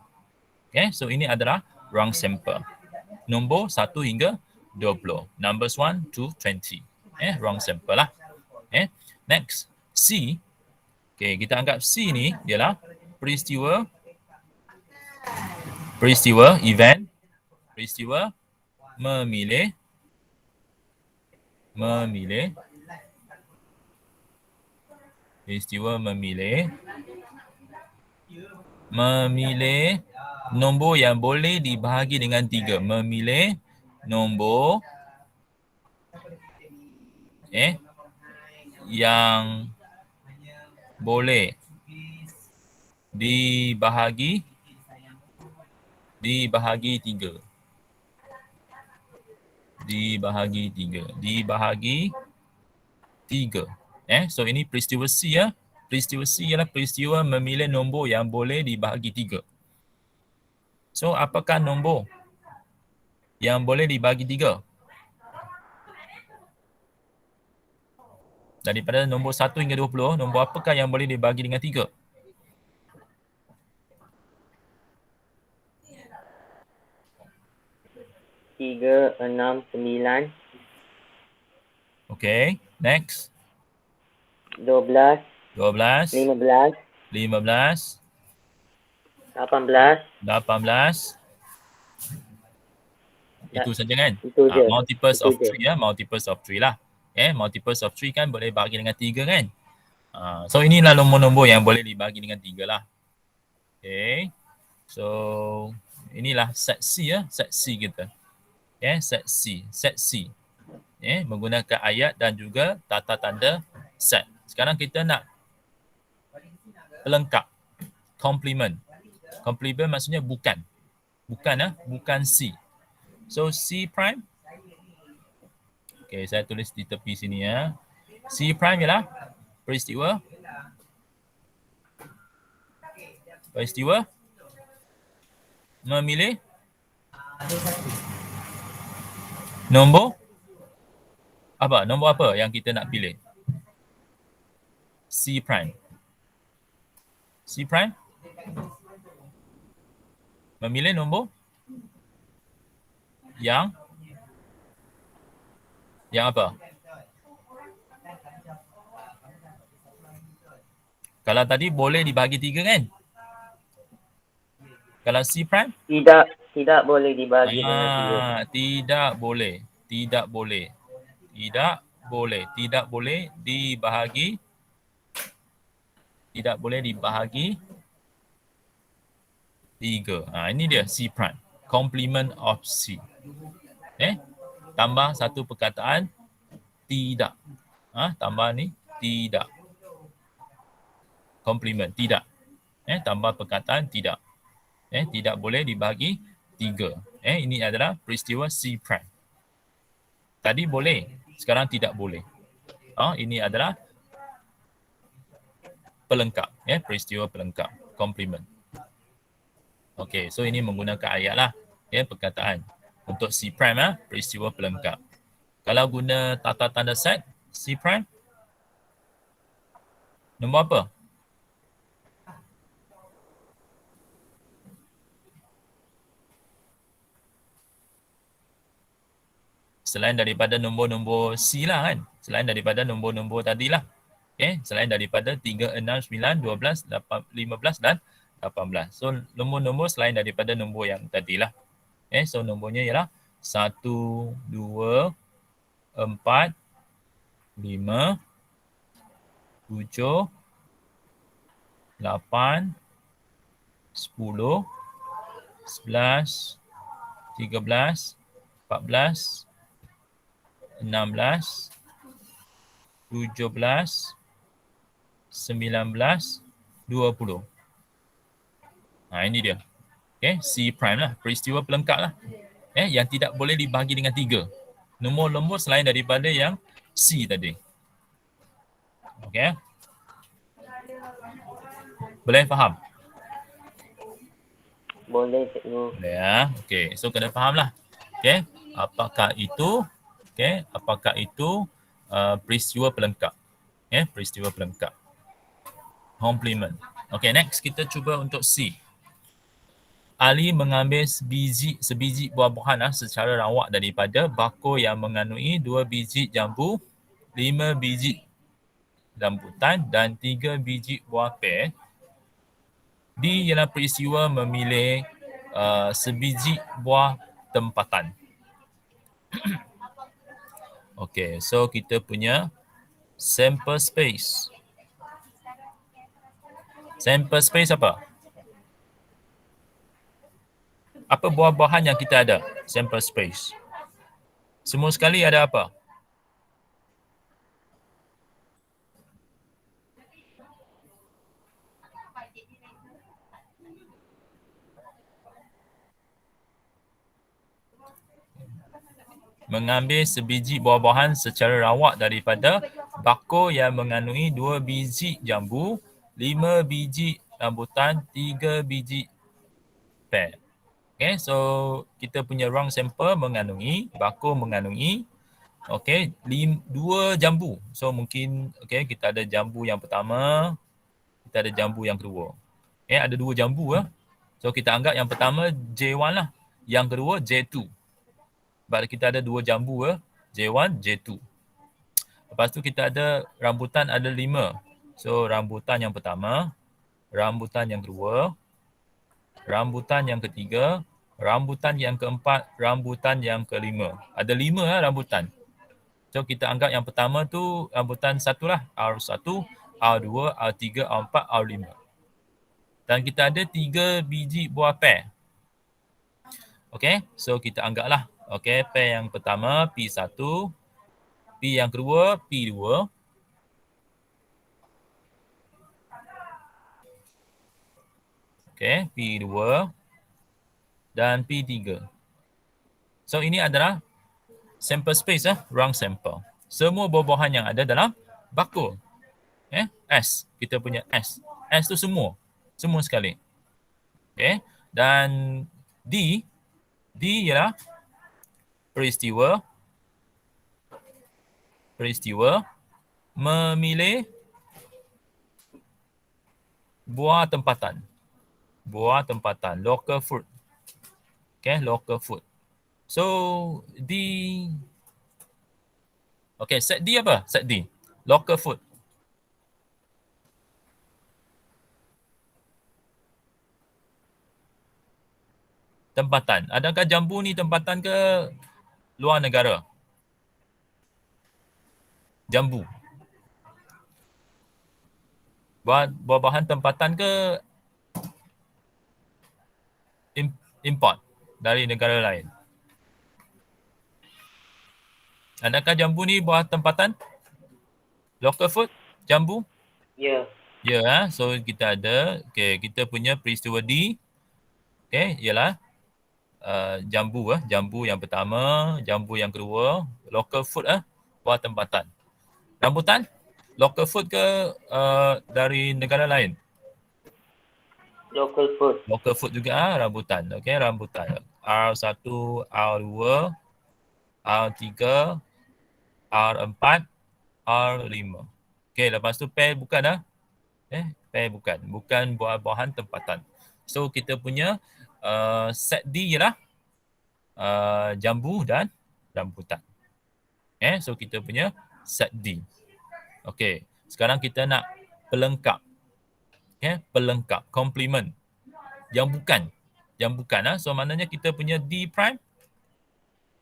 Okay, so ini adalah wrong sample. Nombor 1 hingga 20. Numbers 1 to 20. Wrong sample lah. Next, C. Okay, kita anggap C ni ialah peristiwa, event, peristiwa memilih, peristiwa memilih nombor yang boleh dibahagi dengan 3. Memilih nombor yang boleh dibahagi 3. Dibahagi 3. So ini peristiwa C ya. Peristiwa C ialah peristiwa memilih nombor yang boleh dibahagi 3. So apakah nombor yang boleh dibahagi 3? Daripada nombor 1 hingga 20, nombor apakah yang boleh dibahagi dengan 3? 3, 6, 9, Okay, next. 12, 12, 15, 15, 18. 18. Itu saja kan? Itu je. Multiples Itu of je. 3 ya, multiples of 3 lah. Multiples of 3 kan boleh bahagi dengan 3 kan? So inilah nombor-nombor yang boleh dibahagi dengan 3 lah. Okay. So inilah set C ya, set C kita. Set C, set C. Menggunakan ayat dan juga tata tanda set. Sekarang kita nak pelengkap, complement. Complement maksudnya bukan. Bukan C. So C prime. Okay, saya tulis di tepi sini ya. C prime ialah peristiwa memilih nombor apa? Nombor apa yang kita nak pilih? C prime. C prime memilih nombor yang apa? Kalau tadi boleh dibagi 3 kan? Kalau C prime? Tidak boleh dibagi dengan 3. Tidak boleh dibahagi. Tidak boleh dibahagi 3. Ini dia C prime. Complement of C. Tambah satu perkataan tidak. Tambah ni tidak. Complement tidak. Tambah perkataan tidak. Tidak boleh dibahagi 3. Ini adalah peristiwa C prime. Tadi boleh, sekarang tidak boleh. Ini adalah pelengkap, peristiwa pelengkap, complement. Okey, so ini menggunakan ayat lah, perkataan. Untuk C prime, peristiwa pelengkap. Kalau guna tata tanda set, C prime, nombor apa? Selain daripada nombor-nombor C lah kan. Selain daripada nombor-nombor tadi lah. Selain daripada 3, 6, 9, 12, 15 dan 18. So nombor-nombor selain daripada nombor yang tadi lah. So nombornya ialah 1, 2, 4, 5, 7, 8, 10, 11, 13, 14, 16, 17, 19, 20. Ini dia. C prime lah. Peristiwa pelengkap lah. Yang tidak boleh dibahagi dengan 3. nombor lembut selain daripada yang C tadi. Okey. Boleh faham? Boleh cikgu. Boleh ya. Okey, so kena fahamlah. Okey, apakah itu peristiwa pelengkap. Peristiwa pelengkap. Complement. Okey, next kita cuba untuk C. Ali mengambil sebiji buah-buahan secara rawak daripada bakul yang mengandungi 2 biji jambu, 5 biji rambutan dan 3 biji buah pir. D ialah peristiwa memilih sebiji buah tempatan. Okey, so kita punya sample space. Sample space apa? Apa buah-buahan yang kita ada? Sample space. Semua sekali ada apa? Mengambil sebiji buah-buahan secara rawak daripada bakul yang mengandungi 2 biji jambu, 5 biji rambutan, 3 biji pir. Okay, so kita punya wrong sample mengandungi, bakul mengandungi, okay, 2 jambu. So mungkin, okay, kita ada jambu yang pertama, kita ada jambu yang kedua. Okay, ada 2 jambu lah. So kita anggap yang pertama J1 lah, yang kedua J2. Sebab kita ada 2 jambu J1, J2. Lepas tu kita ada rambutan ada 5. So rambutan yang pertama, rambutan yang kedua, rambutan yang ketiga, rambutan yang keempat, rambutan yang kelima. Ada 5 rambutan. So kita anggap yang pertama tu rambutan 1 lah, R1, R2, R3, R4, R5. Dan kita ada 3 biji buah pir. Okay, so kita anggaplah. Okay, pir yang pertama P1, P yang kedua P2, okay, P2 dan P3. So ini adalah sample space wrong sample. Semua buah-buahan yang ada dalam bakul. S, kita punya S. S tu semua sekali. Okay, dan D ialah peristiwa memilih buah tempatan. Local fruit. Okay, local fruit. So D, okay, set D apa? Set D, local fruit. Tempatan. Adakah jambu ni tempatan ke luar negara? Jambu. Buah-buahan tempatan ke import dari negara lain? Adakah jambu ni buah tempatan? Local food? Jambu? Ya. Ya, so kita ada, okay, kita punya peristiwa D, okay, ialah jambu yang pertama, jambu yang kedua, local food buah tempatan. Rambutan, local food ke dari negara lain? Local food. Local food juga rambutan. Okey, rambutan. R1, R2, R3, R4, R5. Okey, lepas tu pir bukan pir bukan buah-buahan tempatan. So kita punya set D ialah jambu dan rambutan. So kita punya set D. Okey, sekarang kita nak pelengkap. Pelengkap, complement. Yang bukan. So maknanya kita punya D prime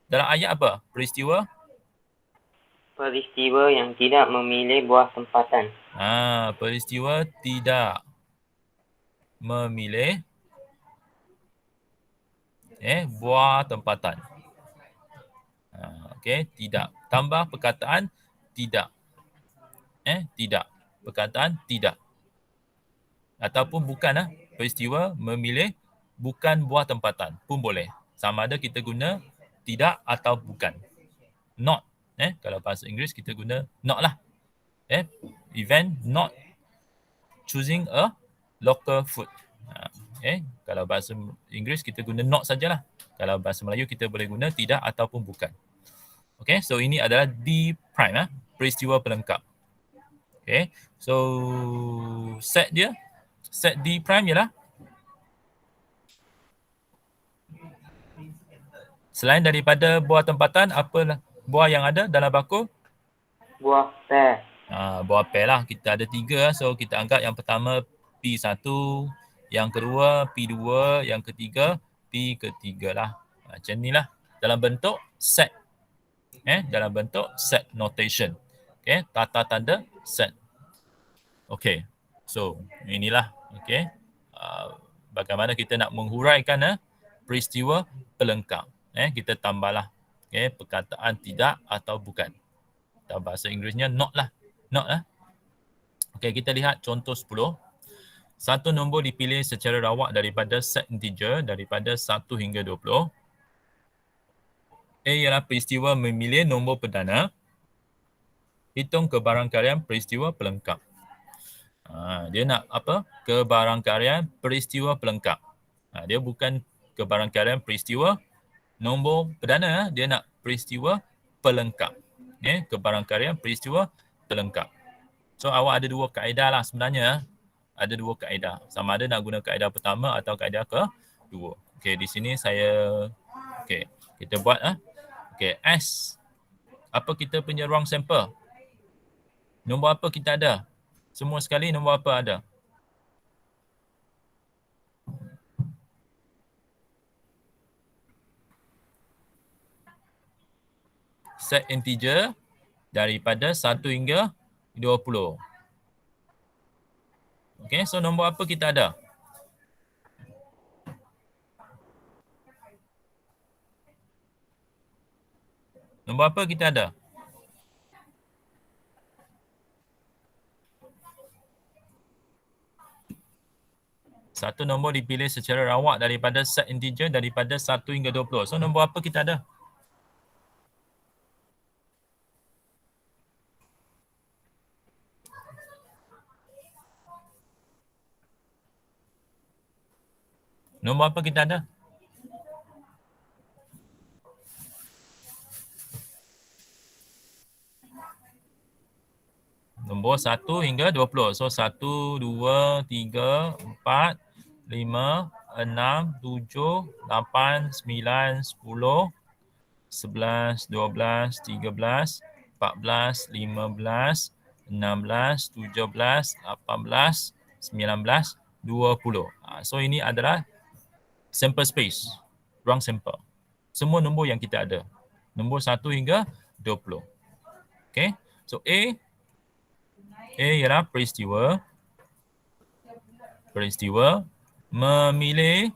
dalam ayat apa? Peristiwa yang tidak memilih buah tempatan. Peristiwa tidak memilih buah tempatan. Okey, tidak. Tambah perkataan tidak. Tidak. Perkataan tidak. Ataupun bukan peristiwa memilih bukan buah tempatan pun boleh. Sama ada kita guna tidak atau bukan. not. Kalau bahasa Inggeris kita guna not lah. Event not choosing a local food. Kalau bahasa Inggeris kita guna not sajalah. Kalau bahasa Melayu kita boleh guna tidak ataupun bukan. Okay, so ini adalah D prime, peristiwa pelengkap. Okay, so set D prime ialah selain daripada buah tempatan, apa buah yang ada dalam bakul? Buah pear. Buah pear lah. Kita ada 3. So kita anggap yang pertama P1, yang kedua P2, yang ketiga P3 lah. Macam ni lah. Dalam bentuk set. Dalam bentuk set notation. Okay, tata tanda set. Okay, so inilah. Okay, bagaimana kita nak menghuraikan peristiwa pelengkap. Kita tambahlah perkataan tidak atau bukan. Atau bahasa Inggerisnya not lah. Okey, kita lihat contoh 10. Satu nombor dipilih secara rawak daripada set integer daripada 1 hingga 20. A ialah peristiwa memilih nombor perdana. Hitung kebarangkalian peristiwa pelengkap. Dia nak apa? Kebarangkalian peristiwa pelengkap. Dia bukan kebarangkalian peristiwa nombor perdana, dia nak peristiwa pelengkap. Kebarangkalian peristiwa pelengkap. So awak ada 2 kaedah lah sebenarnya. Ada 2 kaedah. Sama ada nak guna kaedah pertama atau kaedah kedua. Okey, di sini saya kita buat S. Apa kita punya ruang sampel? Nombor apa kita ada? Semua sekali nombor apa ada? Set integer daripada 1 hingga 20. Okey, so nombor apa kita ada? Nombor apa kita ada? Satu nombor dipilih secara rawak daripada set integer daripada 1 hingga 20. So nombor apa kita ada? Nombor apa kita ada? Nombor 1 hingga 20. So 1, 2, 3, 4, 5, 6, 7, 8, 9, 10, 11, 12, 13, 14, 15, 16, 17, 18, 19, 20. So ini adalah sample space, ruang sampel. Semua nombor yang kita ada. Nombor 1 hingga 20. Okay. So A ialah peristiwa memilih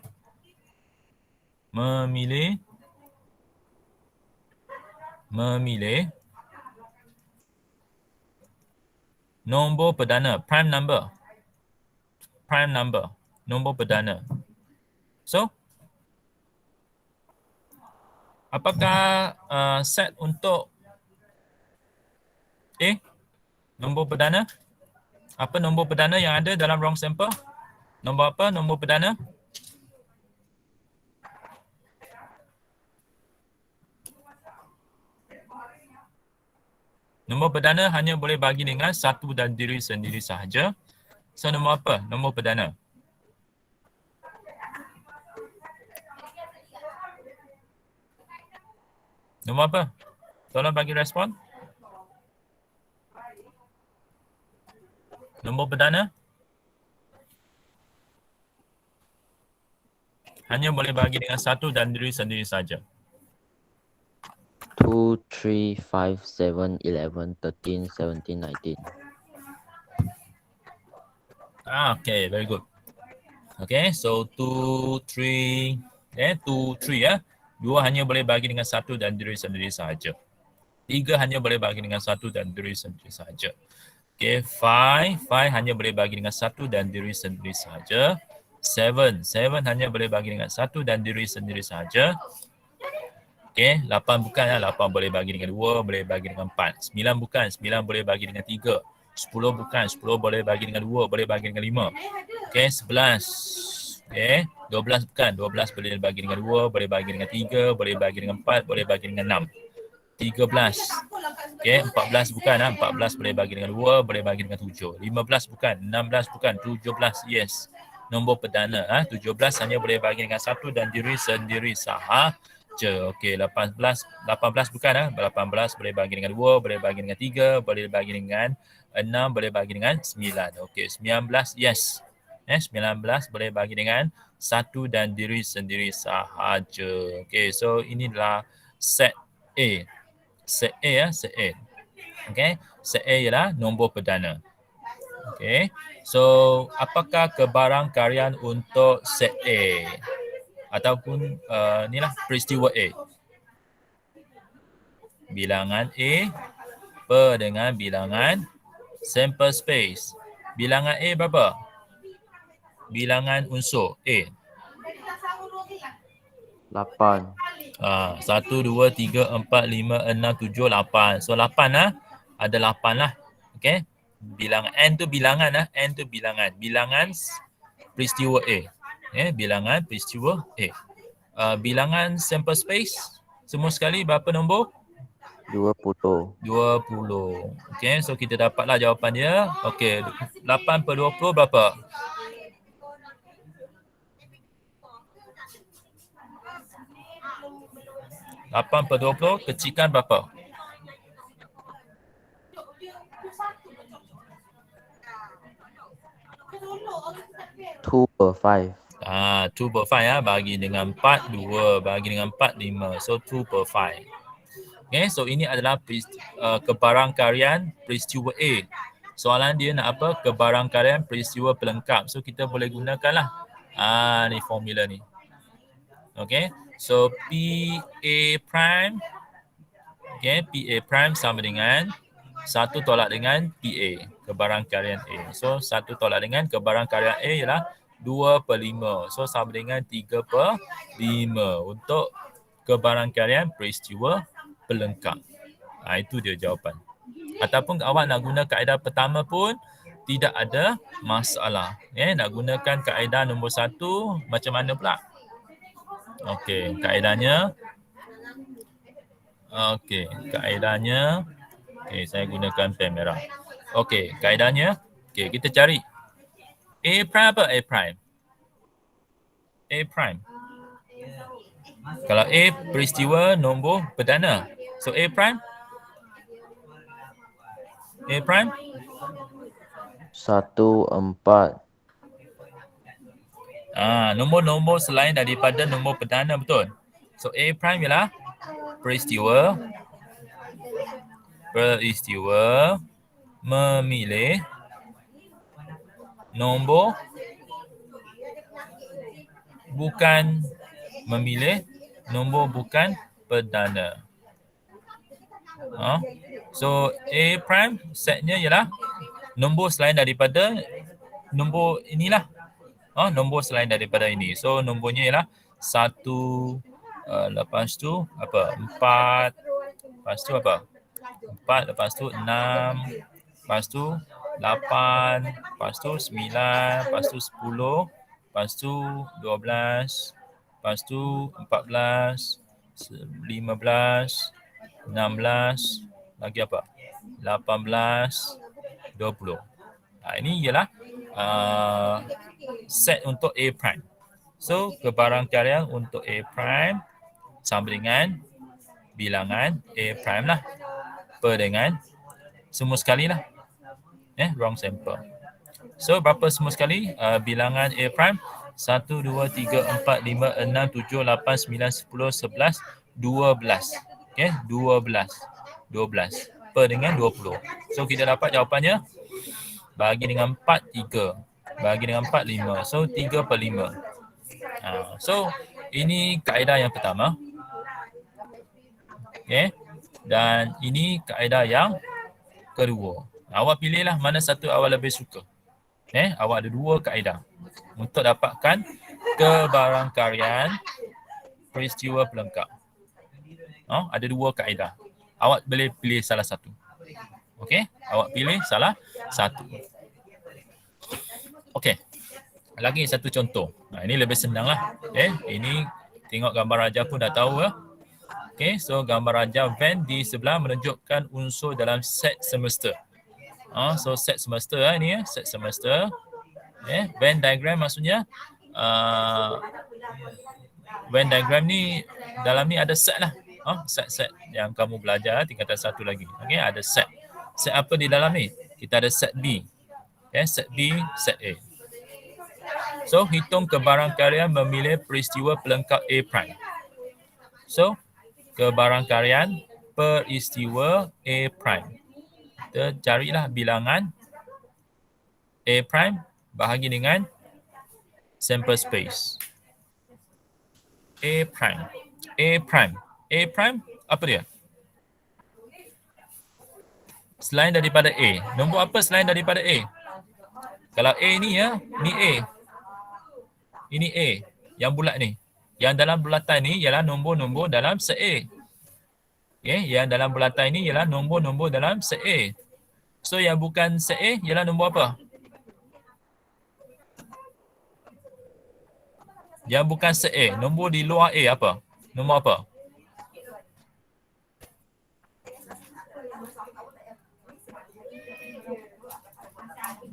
nombor perdana, prime number, nombor perdana. So apakah set untuk A? Nombor perdana? Apa nombor perdana yang ada dalam ruang sampel? Nombor apa nombor perdana? Nombor perdana hanya boleh bagi dengan satu dan diri sendiri sahaja. So nombor apa? Nombor perdana. Nombor apa? Tolong bagi respon. Nombor perdana hanya boleh bagi dengan satu dan diri sendiri saja. 2, 3, 5, 7, 11, 13, 17, 19. Okay, very good. Okay, so 2, 3, 2, 3 Dua hanya boleh bagi dengan satu dan diri sendiri sahaja. 3 hanya boleh bagi dengan satu dan diri sendiri sahaja. Okay, 5 hanya boleh bagi dengan satu dan diri sendiri sahaja. 7 hanya boleh bagi dengan satu dan diri sendiri sahaja. Okey, 8 bukan lah. 8 boleh bagi dengan 2, boleh bagi dengan 4. 9 bukan. 9 boleh bagi dengan 3. 10 bukan. 10 boleh bagi dengan 2, boleh bagi dengan 5. Okey, 11. Okey, 12 bukan. 12 boleh bagi dengan 2, boleh bagi dengan 3, boleh bagi dengan 4, boleh bagi dengan 6. 13. Okey, 14 bukan lah. 14 boleh bagi dengan 2, boleh bagi dengan 7. 15 bukan. 16 bukan. 17, yes. Nombor perdana. 17 hanya boleh bagi dengan 1 dan diri sendiri sahaja. Okey, 18 bukan. 18 boleh bagi dengan 2, boleh bagi dengan 3, boleh bagi dengan 6, boleh bagi dengan 9. Okey, 19, yes. 19 boleh bagi dengan 1 dan diri sendiri sahaja. Okey, so inilah set A. Set A set A. Okey, set A ialah nombor perdana. Okey. So, apakah kebarangkalian untuk set A ataupun inilah peristiwa A? Bilangan A per dengan bilangan sample space. Bilangan A berapa? Bilangan unsur A. 8. 1, 2, 3, 4, 5, 6, 7, 8. So 8 lah. Ada 8 lah. Okay. Bilangan N tu bilangan lah. N tu bilangan. Bilangan peristiwa A. Bilangan peristiwa A. Bilangan sample space. Semua sekali berapa nombor? 20. 20. Okay. So kita dapatlah jawapan dia. Okay. 8 per 20 berapa? 8 per 20 kecilkan berapa? 2 per 5. 2 per 5 ya. Bagi dengan 4, 2. Bagi dengan 4, 5. So 2 per 5. Okay, so ini adalah kebarangkalian peristiwa A. Soalan dia nak apa? Kebarangkalian peristiwa pelengkap. So kita boleh gunakanlah ni formula ni. Okay, so PA prime. Okay, PA prime sama dengan 1 tolak dengan PA, kebarangkalian A. So 1 tolak dengan kebarangkalian A ialah 2 per 5. So sama dengan 3 per 5 untuk kebarangkalian peristiwa pelengkap. Itu dia jawapan. Ataupun awak nak guna kaedah pertama pun tidak ada masalah. Nak gunakan kaedah nombor 1 macam mana pula? Okey, kaedahnya. Okey, kaedahnya. Okey, saya gunakan pen merah. Okey, kaedahnya. Okey, kita cari. A prime apa? A prime. A prime. Kalau A peristiwa nombor perdana. So A prime. A prime. 1, 4. Nombor-nombor selain daripada nombor perdana, betul. So A prime ialah peristiwa memilih nombor bukan perdana. So A prime setnya ialah nombor selain daripada nombor inilah. Nombor selain daripada ini. So nombornya ialah 1, lepas tu apa? 4, lepas tu apa? 4, lepas tu 6, lepas tu 8, lepas tu 9, lepas tu 10, lepas tu 12, lepas tu 14, 15, 16, lagi apa? 18, 20. Ini ialah set untuk A prime. So, kebarangkalian untuk A prime sama dengan bilangan A prime lah. Per dengan semua sekali lah. Wrong sample. So, berapa semua sekali? Bilangan A prime 1, 2, 3, 4, 5, 6, 7, 8, 9, 10, 11, 12. Okay, 12. Per dengan 20. So, kita dapat jawapannya bagi dengan 4, 3. Bagi dengan 4, 5. So, 3 per 5. So, ini kaedah yang pertama. Okay. Dan ini kaedah yang kedua. Awak pilihlah mana satu awak lebih suka. Awak ada 2 kaedah untuk dapatkan kebarangkalian peristiwa pelengkap. Ada 2 kaedah. Awak boleh pilih salah satu. Okey, awak pilih salah satu. Okey. Lagi satu contoh. Ini lebih senang lah. Ini tengok gambar raja pun dah tahu ya. Okey, so gambar raja Venn di sebelah menunjukkan unsur dalam set semester. So set semester ini ya, set semester. Venn diagram maksudnya Venn diagram ni dalam ni ada set lah. Set-set yang kamu belajar tingkatan 1 lagi. Okey, ada set. Set apa di dalam ni? Kita ada set B. Set B, set A. So, hitung kebarangkalian memilih peristiwa pelengkap A prime. So, kebarangkalian peristiwa A prime. Kita carilah bilangan A prime bahagi dengan sample space. A prime. A prime. A prime apa dia? Selain daripada A. Nombor apa selain daripada A? Kalau A ni ya, ni A. Ini A. Yang bulat ni. Yang dalam bulatan ni ialah nombor-nombor dalam set A. Yang dalam bulatan ni ialah nombor-nombor dalam set A. So yang bukan set A ialah nombor apa? Yang bukan set A. Nombor di luar A apa? Nombor apa?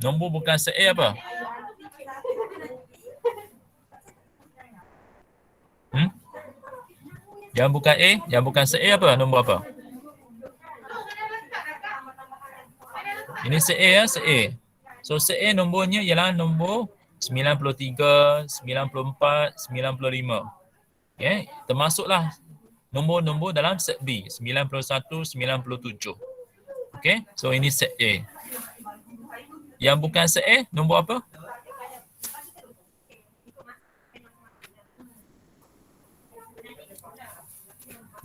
Nombor bukan set A apa? Yang bukan A, yang bukan set A apa? Nombor apa? Ini set A ya, set A. So set A nombornya ialah nombor 93, 94, 95. Termasuklah nombor-nombor dalam set B, 91, 97. Okay, so ini set A. Yang bukan set A, nombor apa?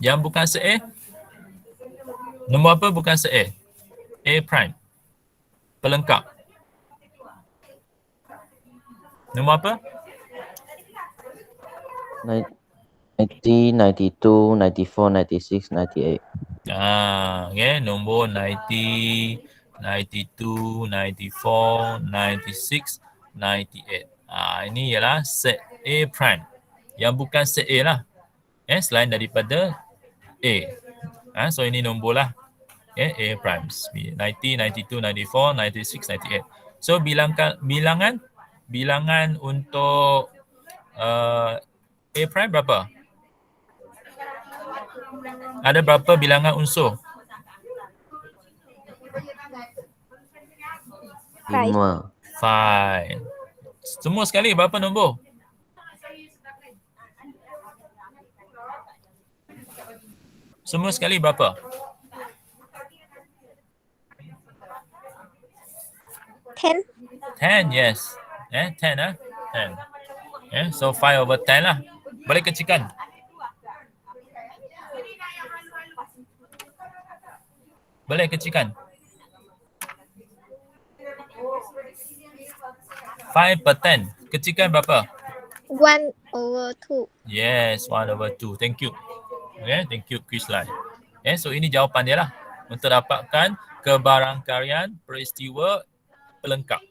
Yang bukan set A, nombor apa bukan set A? A prime. Pelengkap. Nombor apa? 90, 92, 94, 96, 98. Nombor 90, 92, 94, 96, 98. Ini ialah set A prime. Yang bukan set A lah. Selain daripada A. So ini nombor lah. A prime. 90, 92, 94, 96, 98. So bilangan untuk A prime berapa? Ada berapa bilangan unsur? 5. 5. Semua sekali berapa nombor? Semua sekali berapa? 10. 10, yes. 10 10. So 5/10 lah. Boleh kecilkan. Boleh kecilkan. 5/10. Kecilkan berapa? 1/2. Yes, 1/2. Thank you. Thank you, Quizline. So ini jawapan dia lah. Untuk dapatkan kebarangkalian peristiwa pelengkap.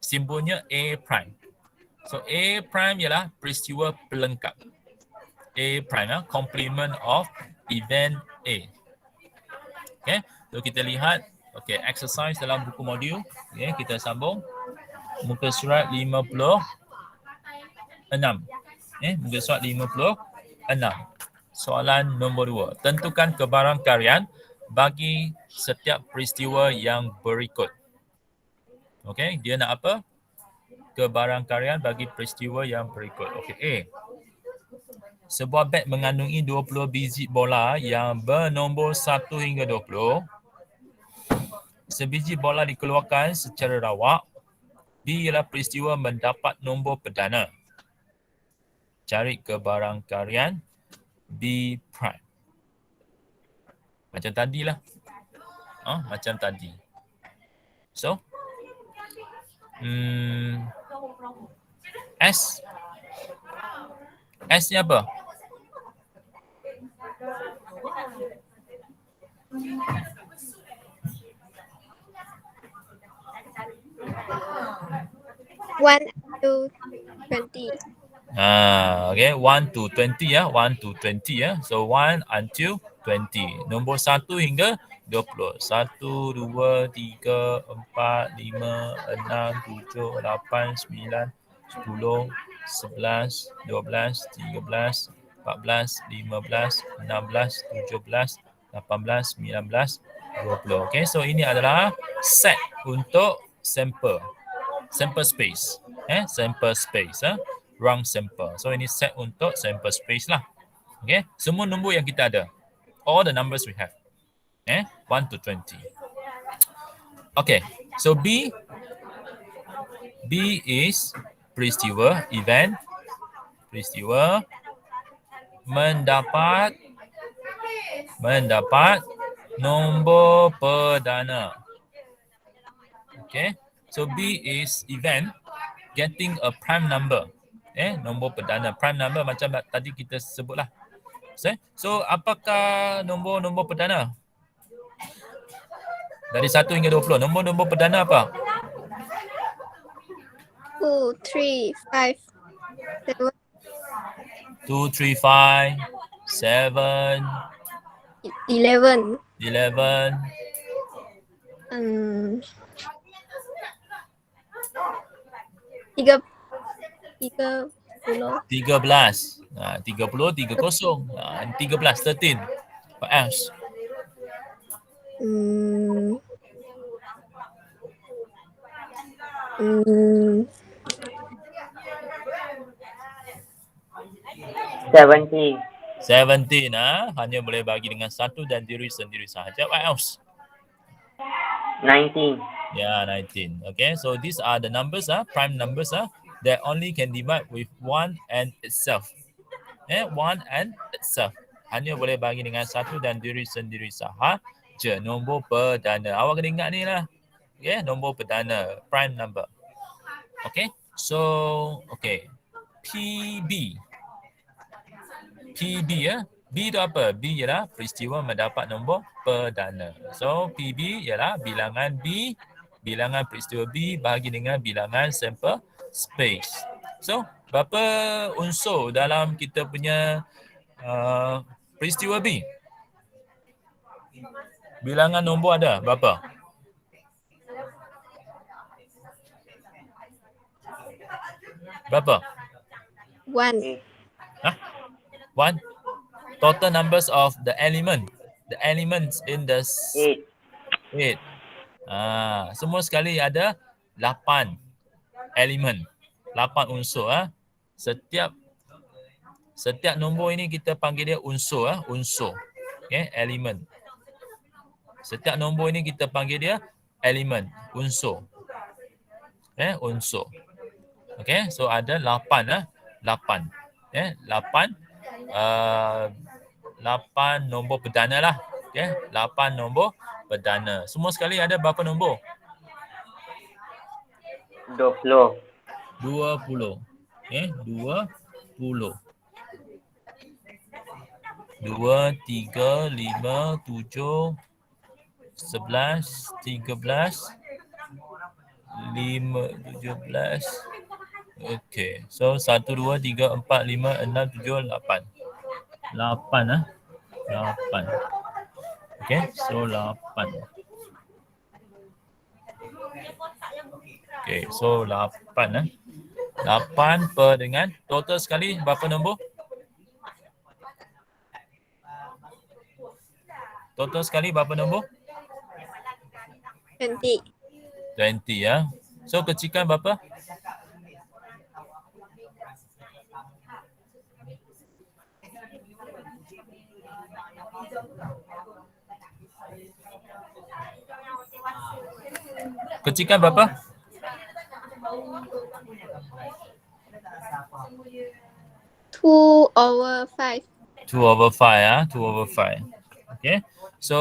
Simbolnya A prime. So A prime ialah peristiwa pelengkap. A prime, complement of event A. Okay, so kita lihat exercise dalam buku modul. Kita sambung. Muka surat 56. Muka surat 56. Soalan nombor 2. Tentukan kebarangkalian bagi setiap peristiwa yang berikut. Okey, dia nak apa? Kebarangkalian bagi peristiwa yang berikut. Okey, A. Sebuah beg mengandungi 20 biji bola yang bernombor 1 hingga 20. Sebiji bola dikeluarkan secara rawak. B ialah peristiwa mendapat nombor perdana. Cari kebarangkalian B prime. Macam tadilah. Macam tadi. So, S ni apa? One to 20. Okay, 1 to 20 ya, 1 to 20 ya. So 1 until 20. Nombor 1 hingga 20. 1, 2, 3, 4, 5, 6, 7, 8, 9, 10, 11, 12, 13, 14, 15, 16, 17, 18, 19, 20. Okay, so ini adalah set untuk sampel. Sample space. Sample space. Wrong sample. So ini set untuk sample space lah. Okay. Semua nombor yang kita ada. All the numbers we have. 1 to 20. Okay. So B is peristiwa, event. Peristiwa mendapat nombor perdana. Okay. So B is event getting a prime number. Nombor perdana. Prime number macam tadi kita sebutlah. So apakah nombor-nombor perdana? Dari 1 hingga 20. Nombor-nombor perdana apa? 2, 3, 5, 7, 2, 3, 5, 7, 11. 11, 30. 13. 30, 30. 13, 13. What else? Hmm. Hmm. 17. 17. Hanya boleh bagi dengan satu dan diri sendiri sahaja. What else? 19. Yeah, 19. Okay, so these are the numbers, prime numbers, that only can divide with 1 and itself. 1 and itself. Hanya boleh bagi dengan satu dan diri sendiri sahaja. Nombor perdana. Awak kena ingat ni lah. Okay, nombor perdana. Prime number. Okay, so, okay. PB. PB B itu apa? B ialah peristiwa mendapat nombor perdana. So, PB ialah bilangan B, bilangan peristiwa B bahagi dengan bilangan sample space. So, berapa unsur dalam kita punya peristiwa B? Bilangan nombor ada berapa? Berapa? 1. 1. Total numbers of the elements in the 8. Semua sekali ada 8 elemen, 8 unsur. Setiap nombor ini kita panggil dia unsur. Unsur. Okay, elemen. Setiap nombor ini kita panggil dia elemen, unsur. Unsur. Okay, so ada 8. 8 nombor perdana lah. Okay, 8 nombor perdana. Semua sekali ada berapa nombor? 20. 20. Okay, 20. 2, 3, 5, 7, 11, 13, 5, 17. Okay, so 1, 2, 3, 4, 5, 6, 7, 8. 8. 8. Okay, so 8. Okay, so 8. 8 per dengan total sekali berapa nombor? Total sekali berapa nombor? 20. 20 ya. So kecikan berapa? Kecikan berapa? 2/5. 2/5 ya, 2/5. Okay. So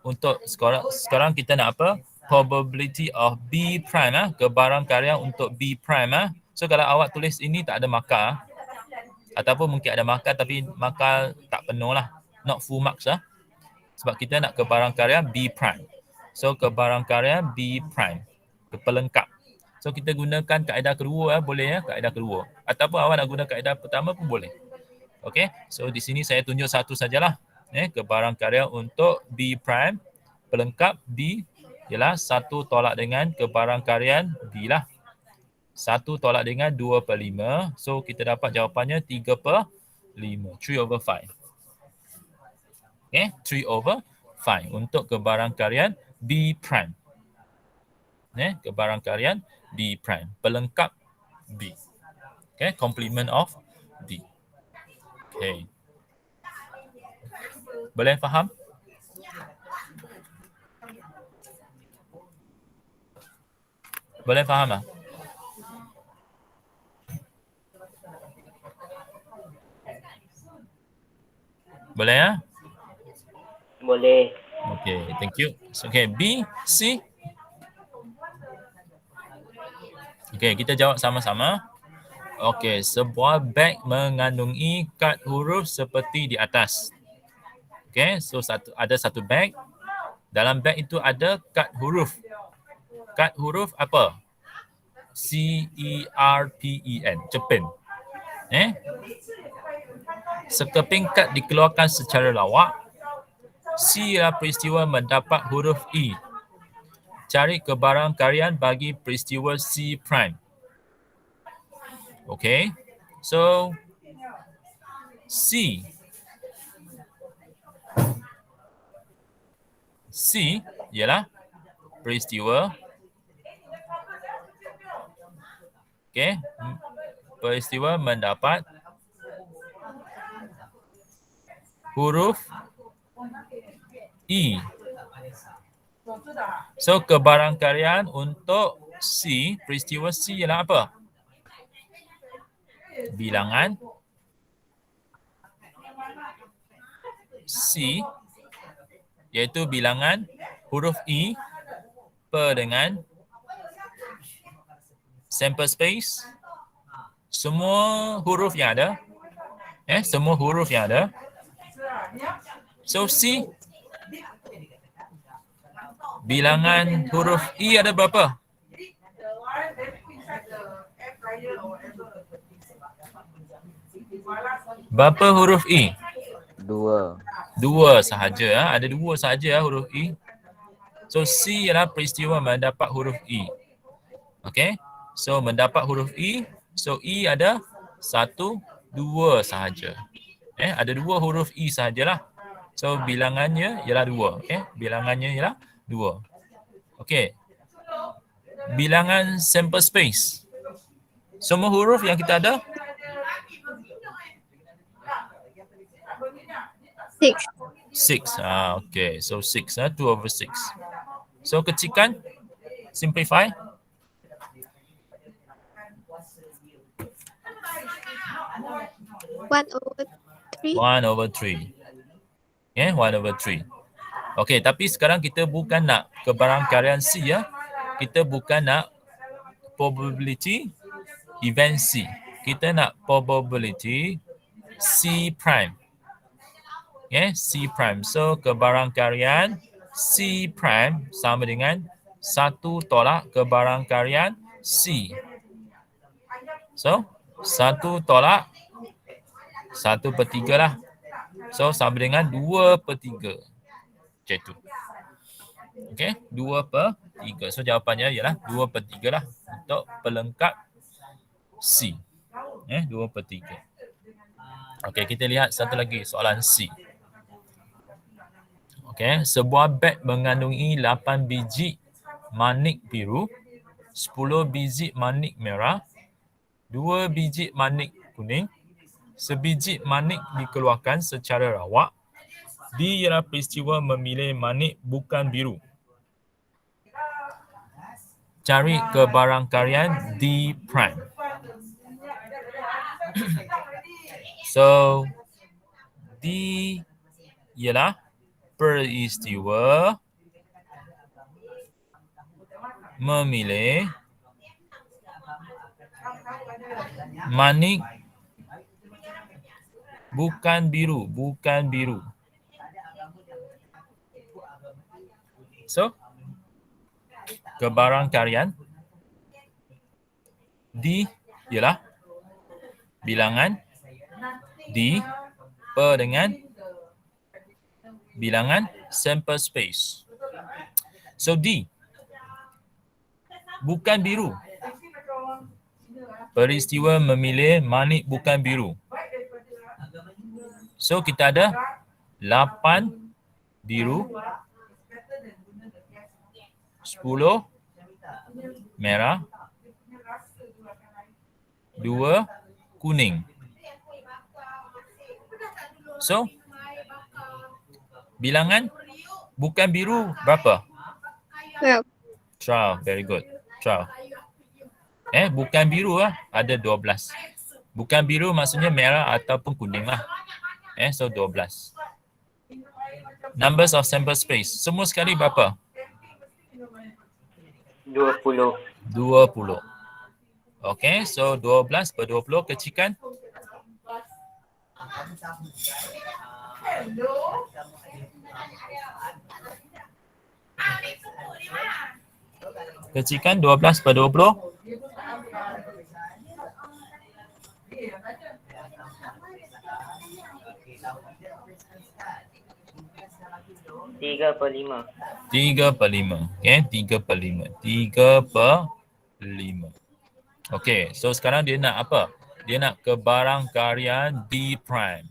untuk sekarang kita nak apa? Probability of B prime kebarangkalian untuk B prime So kalau awak tulis ini tak ada markah ataupun mungkin ada markah tapi markah tak penuh lah. Not full marks Sebab kita nak kebarangkalian B prime. So kebarangkalian B prime. Pelengkap. So kita gunakan kaedah kedua boleh ya, kaedah kedua. Ataupun awak nak guna kaedah pertama pun boleh. Okey. So di sini saya tunjuk satu sajalah. Kebarangkalian untuk B prime pelengkap B ialah 1 tolak dengan kebarangkalian B lah. 1 tolak dengan 2/5. So kita dapat jawapannya 3/5. 3/5. Okay, 3/5 untuk kebarangkalian B prime. Kebarangkalian B prime. Pelengkap B. Okay, complement of B. Okay. Boleh faham? Boleh faham tak? Boleh ya? Boleh. Okay, thank you. So, okay, B, C. Okay, kita jawab sama-sama. Okay, sebuah beg mengandungi kad huruf seperti di atas. Okay, so ada satu beg. Dalam beg itu ada kad huruf. Kad huruf apa? C-E-R-P-E-N, cerpen. Sekeping kad dikeluarkan secara lawak. C ialah peristiwa mendapat huruf E. Cari kebarangkalian bagi peristiwa C prime. Okay, so C ialah peristiwa peristiwa mendapat huruf E. So kebarangkalian untuk C, peristiwa C ialah apa? Bilangan C iaitu bilangan huruf E per dengan sample space, semua huruf yang ada, semua huruf yang ada. So C, bilangan huruf E ada berapa? Berapa huruf E? 2. 2 sahaja. Ada 2 sahaja huruf E. So C ialah peristiwa mendapat huruf E. Okay. So mendapat huruf E. So E ada 1, 2 sahaja. Ada 2 huruf E sahajalah. So bilangannya ialah 2. Bilangannya ialah 2. Okay. Bilangan sample space. Semua huruf yang kita ada 6. 6. Okay. So 6. 2/6. So kecilkan. Simplify. 1/3. 1/3. 1/3. Okay, tapi sekarang kita bukan nak kebarangkalian C ya. Kita bukan nak probability event C. Kita nak probability C prime. C prime. So kebarangkalian C prime sama dengan 1 tolak kebarangkalian C. So 1 tolak 1/3 lah. So sama dengan 2/3. Macam tu. Okay, 2/3. So jawapannya ialah 2/3 lah untuk pelengkap C. 2/3. Okay, kita lihat satu lagi soalan C. Okay, sebuah beg mengandungi 8 biji manik biru, 10 biji manik merah, 2 biji manik kuning, sebiji manik dikeluarkan secara rawak. D ialah peristiwa memilih manik bukan biru. Cari kebarangkalian D prime. So D ialah peristiwa memilih manik bukan biru. So, kebarangkalian D ialah bilangan D per dengan bilangan sample space. So D bukan biru. Peristiwa memilih manik bukan biru. So kita ada 8 biru, 10 merah, 2 kuning. So bilangan bukan biru berapa? 12. 12, very good. 12. Bukan biru ada 12. Bukan biru maksudnya merah ataupun kuning lah. So 12. Numbers of sample space. Semua sekali berapa? 20. 20. Okay, so 12 per 20 kecilkan. Kecilkan 12 per 20. 3/5. 3/5. Okay, 3/5. 3/5. Okay, so sekarang dia nak apa? Dia nak kebarangkalian D prime.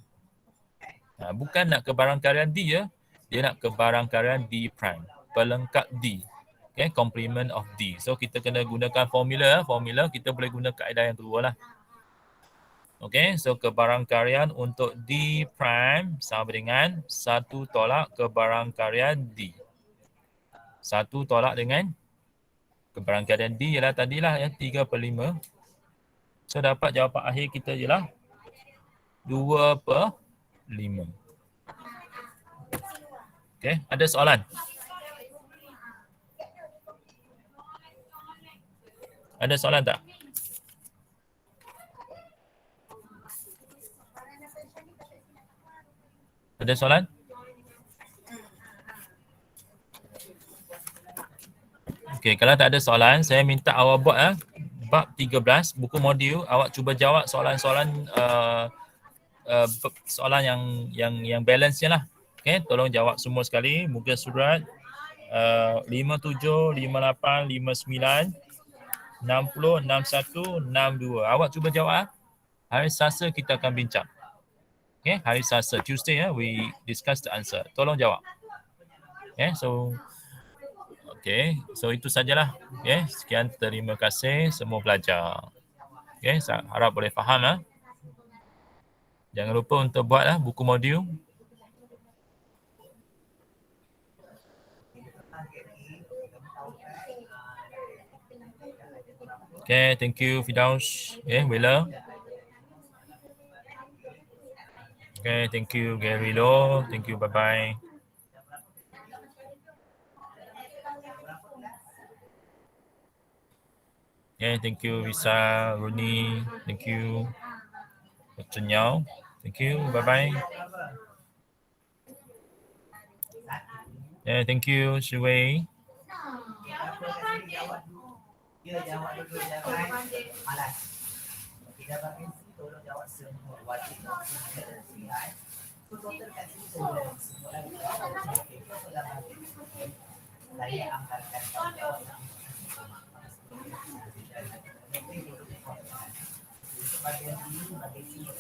Bukan nak kebarangkalian D ya. Dia nak kebarangkalian D prime. Pelengkap D. Okay, complement of D. So kita kena gunakan formula. Formula kita boleh guna kaedah yang kedua lah. Okay, so kebarangkalian untuk D prime sama dengan 1 tolak kebarangkalian D. 1 tolak dengan kebarangkalian D ialah tadilah 3/5. So dapat jawapan akhir kita ialah 2/5. Okay, ada soalan? Ada soalan tak? Ada soalan? Okey, kalau tak ada soalan, saya minta awak buat bab 13 buku modul, awak cuba jawab soalan-soalan soalan yang balance-nya lah. Okey, tolong jawab semua sekali muka surat 57, 58, 59, 60, 61, 62. Awak cuba jawab. Hari Selasa kita akan bincang. Okay, hari Selasa, Tuesday we discuss the answer. Tolong jawab. So itu sajalah. Okay, sekian, terima kasih semua pelajar. Okay, saya harap boleh faham. Jangan lupa untuk buat buku modul. Okay, thank you Firdaus. Willa. Okay, thank you Gary Lo. Thank you, bye-bye. Okay, thank you Visa, Rooney. Thank you. Dr. Nyao. Thank you, bye-bye. Yeah, thank you, Shui. Dia jawab dulu, jangan malas. Kita bagi tolong jawab semua wajib sihat. Total kat sini semua saya anggarkan jawab. Bagian ini bagian sini.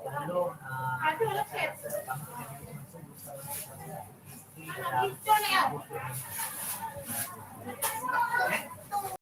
Lalu